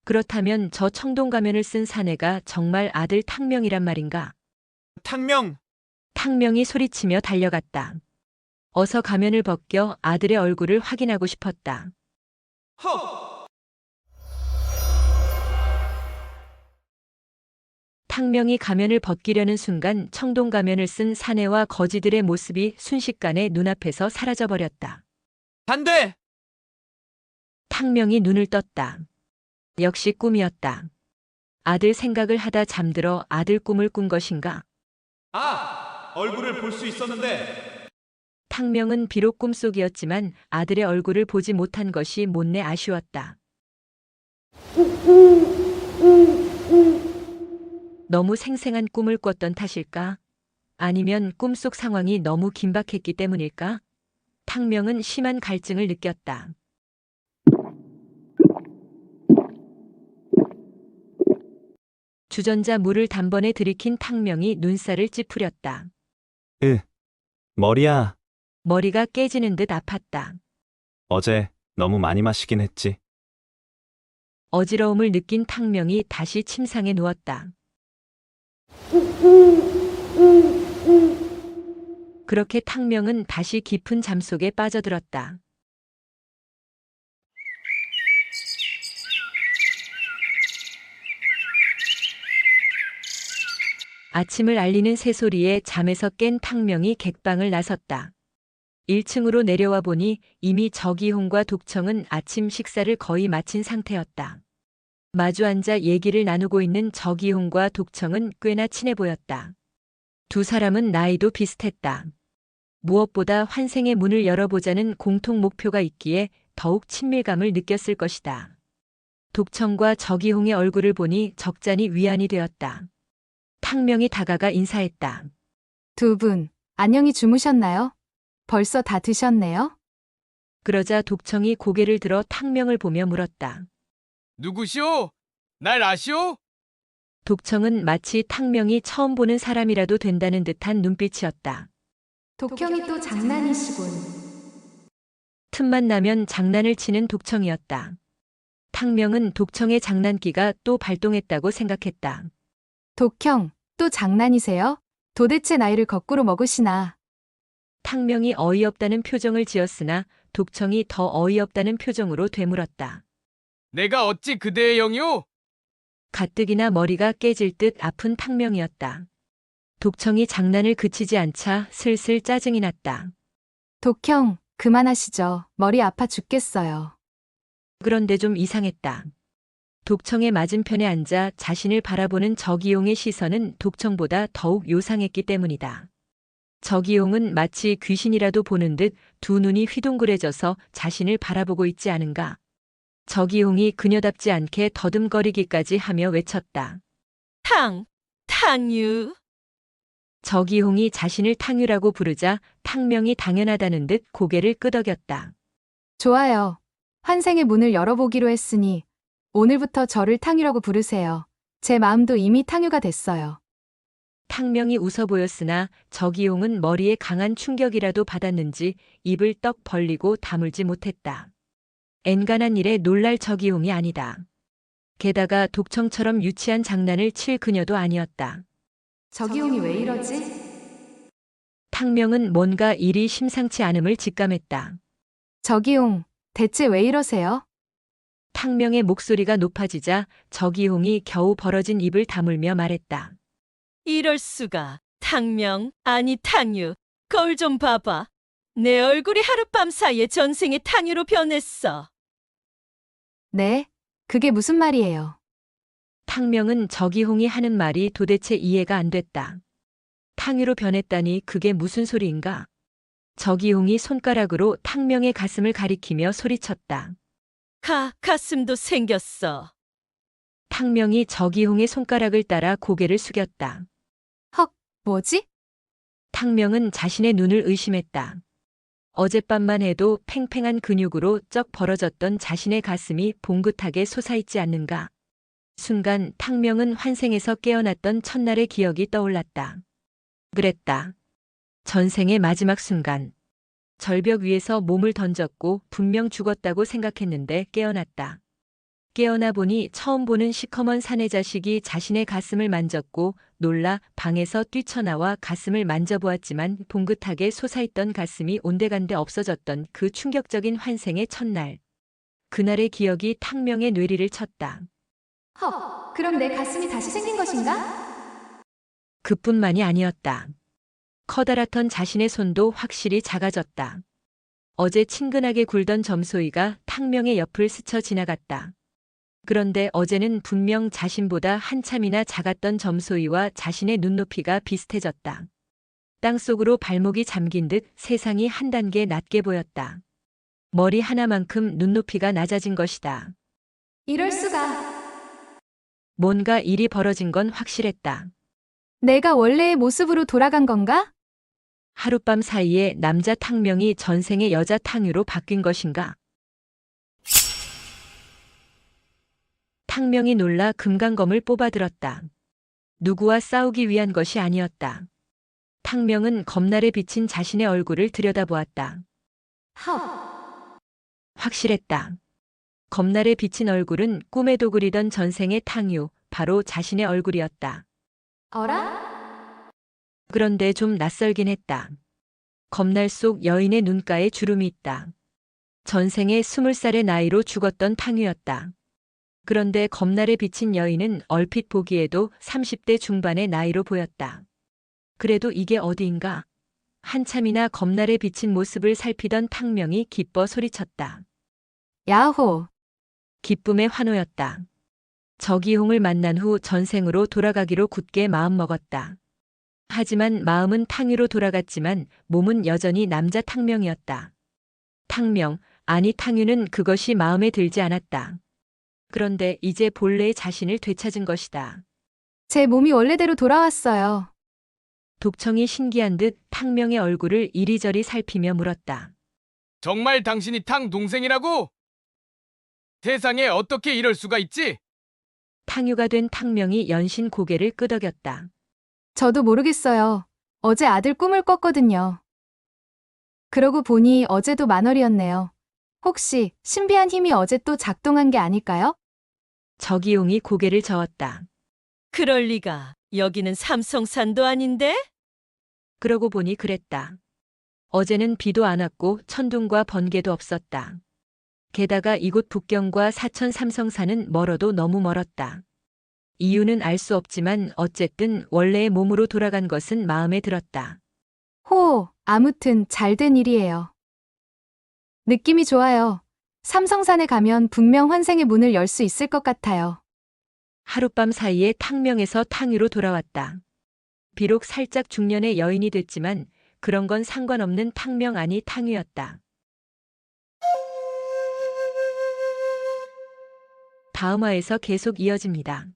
그렇다면 저 청동가면을 쓴 사내가 정말 아들 탕명이란 말인가? 탕명! 탕명이 소리치며 달려갔다. 어서 가면을 벗겨 아들의 얼굴을 확인하고 싶었다. 허! 탕명이 가면을 벗기려는 순간 청동가면을 쓴 사내와 거지들의 모습이 순식간에 눈앞에서 사라져버렸다. 안 돼! 탕명이 눈을 떴다. 역시 꿈이었다. 아들 생각을 하다 잠들어 아들 꿈을 꾼 것인가? 아! 얼굴을 볼 수 있었는데! 탕명은 비록 꿈속이었지만 아들의 얼굴을 보지 못한 것이 못내 아쉬웠다. 너무 생생한 꿈을 꿨던 탓일까? 아니면 꿈속 상황이 너무 긴박했기 때문일까? 탕명은 심한 갈증을 느꼈다. 주전자 물을 단번에 들이킨 탕명이 눈살을 찌푸렸다. 머리야. 머리가 깨지는 듯 아팠다. 어제 너무 많이 마시긴 했지. 어지러움을 느낀 탕명이 다시 침상에 누웠다. 그렇게 탕명은 다시 깊은 잠속에 빠져들었다. 아침을 알리는 새소리에 잠에서 깬 탕명이 객방을 나섰다. 1층으로 내려와 보니 이미 저기홍과 독청은 아침 식사를 거의 마친 상태였다. 마주 앉아 얘기를 나누고 있는 저기홍과 독청은 꽤나 친해 보였다. 두 사람은 나이도 비슷했다. 무엇보다 환생의 문을 열어보자는 공통 목표가 있기에 더욱 친밀감을 느꼈을 것이다. 독청과 저기홍의 얼굴을 보니 적잖이 위안이 되었다. 탕명이 다가가 인사했다. 두 분, 안녕히 주무셨나요? 벌써 다 드셨네요? 그러자 독청이 고개를 들어 탕명을 보며 물었다. 누구시오? 날 아시오? 독청은 마치 탕명이 처음 보는 사람이라도 된다는 듯한 눈빛이었다. 독형이 또 장난이시군. 틈만 나면 장난을 치는 독청이었다. 탕명은 독청의 장난기가 또 발동했다고 생각했다. 독형, 또 장난이세요? 도대체 나이를 거꾸로 먹으시나? 탕명이 어이없다는 표정을 지었으나 독청이 더 어이없다는 표정으로 되물었다. 내가 어찌 그대의 영이오? 가뜩이나 머리가 깨질 듯 아픈 탕명이었다. 독청이 장난을 그치지 않자 슬슬 짜증이 났다. 독형, 그만하시죠. 머리 아파 죽겠어요. 그런데 좀 이상했다. 독청의 맞은편에 앉아 자신을 바라보는 저기용의 시선은 독청보다 더욱 요상했기 때문이다. 저기용은 마치 귀신이라도 보는 듯 두 눈이 휘둥그레져서 자신을 바라보고 있지 않은가. 저기용이 그녀답지 않게 더듬거리기까지 하며 외쳤다. 탕유. 저기용이 자신을 탕유라고 부르자 탕명이 당연하다는 듯 고개를 끄덕였다. 좋아요. 환생의 문을 열어보기로 했으니 오늘부터 저를 탕유라고 부르세요. 제 마음도 이미 탕유가 됐어요. 탕명이 웃어 보였으나 저기용은 머리에 강한 충격이라도 받았는지 입을 떡 벌리고 다물지 못했다. 엔간한 일에 놀랄 저기용이 아니다. 게다가 독청처럼 유치한 장난을 칠 그녀도 아니었다. 저기용이 왜 이러지? 탕명은 뭔가 일이 심상치 않음을 직감했다. 저기용, 대체 왜 이러세요? 탕명의 목소리가 높아지자 저기용이 겨우 벌어진 입을 다물며 말했다. 이럴 수가. 탕명, 아니 탕유. 거울 좀 봐봐. 내 얼굴이 하룻밤 사이에 전생의 탕유로 변했어. 네, 그게 무슨 말이에요? 탕명은 저기홍이 하는 말이 도대체 이해가 안 됐다. 탕유로 변했다니 그게 무슨 소리인가? 저기홍이 손가락으로 탕명의 가슴을 가리키며 소리쳤다. 가슴도 생겼어. 탕명이 저기홍의 손가락을 따라 고개를 숙였다. 헉, 뭐지? 탕명은 자신의 눈을 의심했다. 어젯밤만 해도 팽팽한 근육으로 쩍 벌어졌던 자신의 가슴이 봉긋하게 솟아있지 않는가. 순간 탕명은 환생에서 깨어났던 첫날의 기억이 떠올랐다. 그랬다. 전생의 마지막 순간. 절벽 위에서 몸을 던졌고 분명 죽었다고 생각했는데 깨어났다. 깨어나 보니 처음 보는 시커먼 사내 자식이 자신의 가슴을 만졌고 놀라 방에서 뛰쳐나와 가슴을 만져보았지만 봉긋하게 솟아있던 가슴이 온데간데 없어졌던 그 충격적인 환생의 첫날. 그날의 기억이 탕명의 뇌리를 쳤다. 헉, 그럼 내 가슴이 다시 생긴 것인가? 그뿐만이 아니었다. 커다랗던 자신의 손도 확실히 작아졌다. 어제 친근하게 굴던 점소이가 탕명의 옆을 스쳐 지나갔다. 그런데 어제는 분명 자신보다 한참이나 작았던 점소이와 자신의 눈높이가 비슷해졌다. 땅속으로 발목이 잠긴 듯 세상이 한 단계 낮게 보였다. 머리 하나만큼 눈높이가 낮아진 것이다. 이럴 수가. 뭔가 일이 벌어진 건 확실했다. 내가 원래의 모습으로 돌아간 건가? 하룻밤 사이에 남자 탕명이 전생의 여자 탕유로 바뀐 것인가? 탕명이 놀라 금강검을 뽑아들었다. 누구와 싸우기 위한 것이 아니었다. 탕명은 검날에 비친 자신의 얼굴을 들여다보았다. 헉, 확실했다. 검날에 비친 얼굴은 꿈에도 그리던 전생의 탕유, 바로 자신의 얼굴이었다. 어라? 그런데 좀 낯설긴 했다. 검날 속 여인의 눈가에 주름이 있다. 전생에 20살의 나이로 죽었던 탕유였다. 그런데 검날에 비친 여인은 얼핏 보기에도 30대 중반의 나이로 보였다. 그래도 이게 어디인가? 한참이나 검날에 비친 모습을 살피던 탕명이 기뻐 소리쳤다. 야호. 기쁨의 환호였다. 저기홍을 만난 후 전생으로 돌아가기로 굳게 마음먹었다. 하지만 마음은 탕유로 돌아갔지만 몸은 여전히 남자 탕명이었다. 탕명, 아니 탕유는 그것이 마음에 들지 않았다. 그런데 이제 본래의 자신을 되찾은 것이다. 제 몸이 원래대로 돌아왔어요. 독청이 신기한 듯 탕명의 얼굴을 이리저리 살피며 물었다. 정말 당신이 탕 동생이라고? 세상에 어떻게 이럴 수가 있지? 탕유가 된 탕명이 연신 고개를 끄덕였다. 저도 모르겠어요. 어제 아들 꿈을 꿨거든요. 그러고 보니 어제도 만월이었네요. 혹시 신비한 힘이 어제 또 작동한 게 아닐까요? 저기용이 고개를 저었다. 그럴 리가. 여기는 삼성산도 아닌데? 그러고 보니 그랬다. 어제는 비도 안 왔고 천둥과 번개도 없었다. 게다가 이곳 북경과 사천 삼성산은 멀어도 너무 멀었다. 이유는 알 수 없지만 어쨌든 원래의 몸으로 돌아간 것은 마음에 들었다. 아무튼 잘 된 일이에요. 느낌이 좋아요. 삼성산에 가면 분명 환생의 문을 열 수 있을 것 같아요. 하룻밤 사이에 탕명에서 탕유로 돌아왔다. 비록 살짝 중년의 여인이 됐지만 그런 건 상관없는 탕명 아니 탕유였다. 다음 화에서 계속 이어집니다.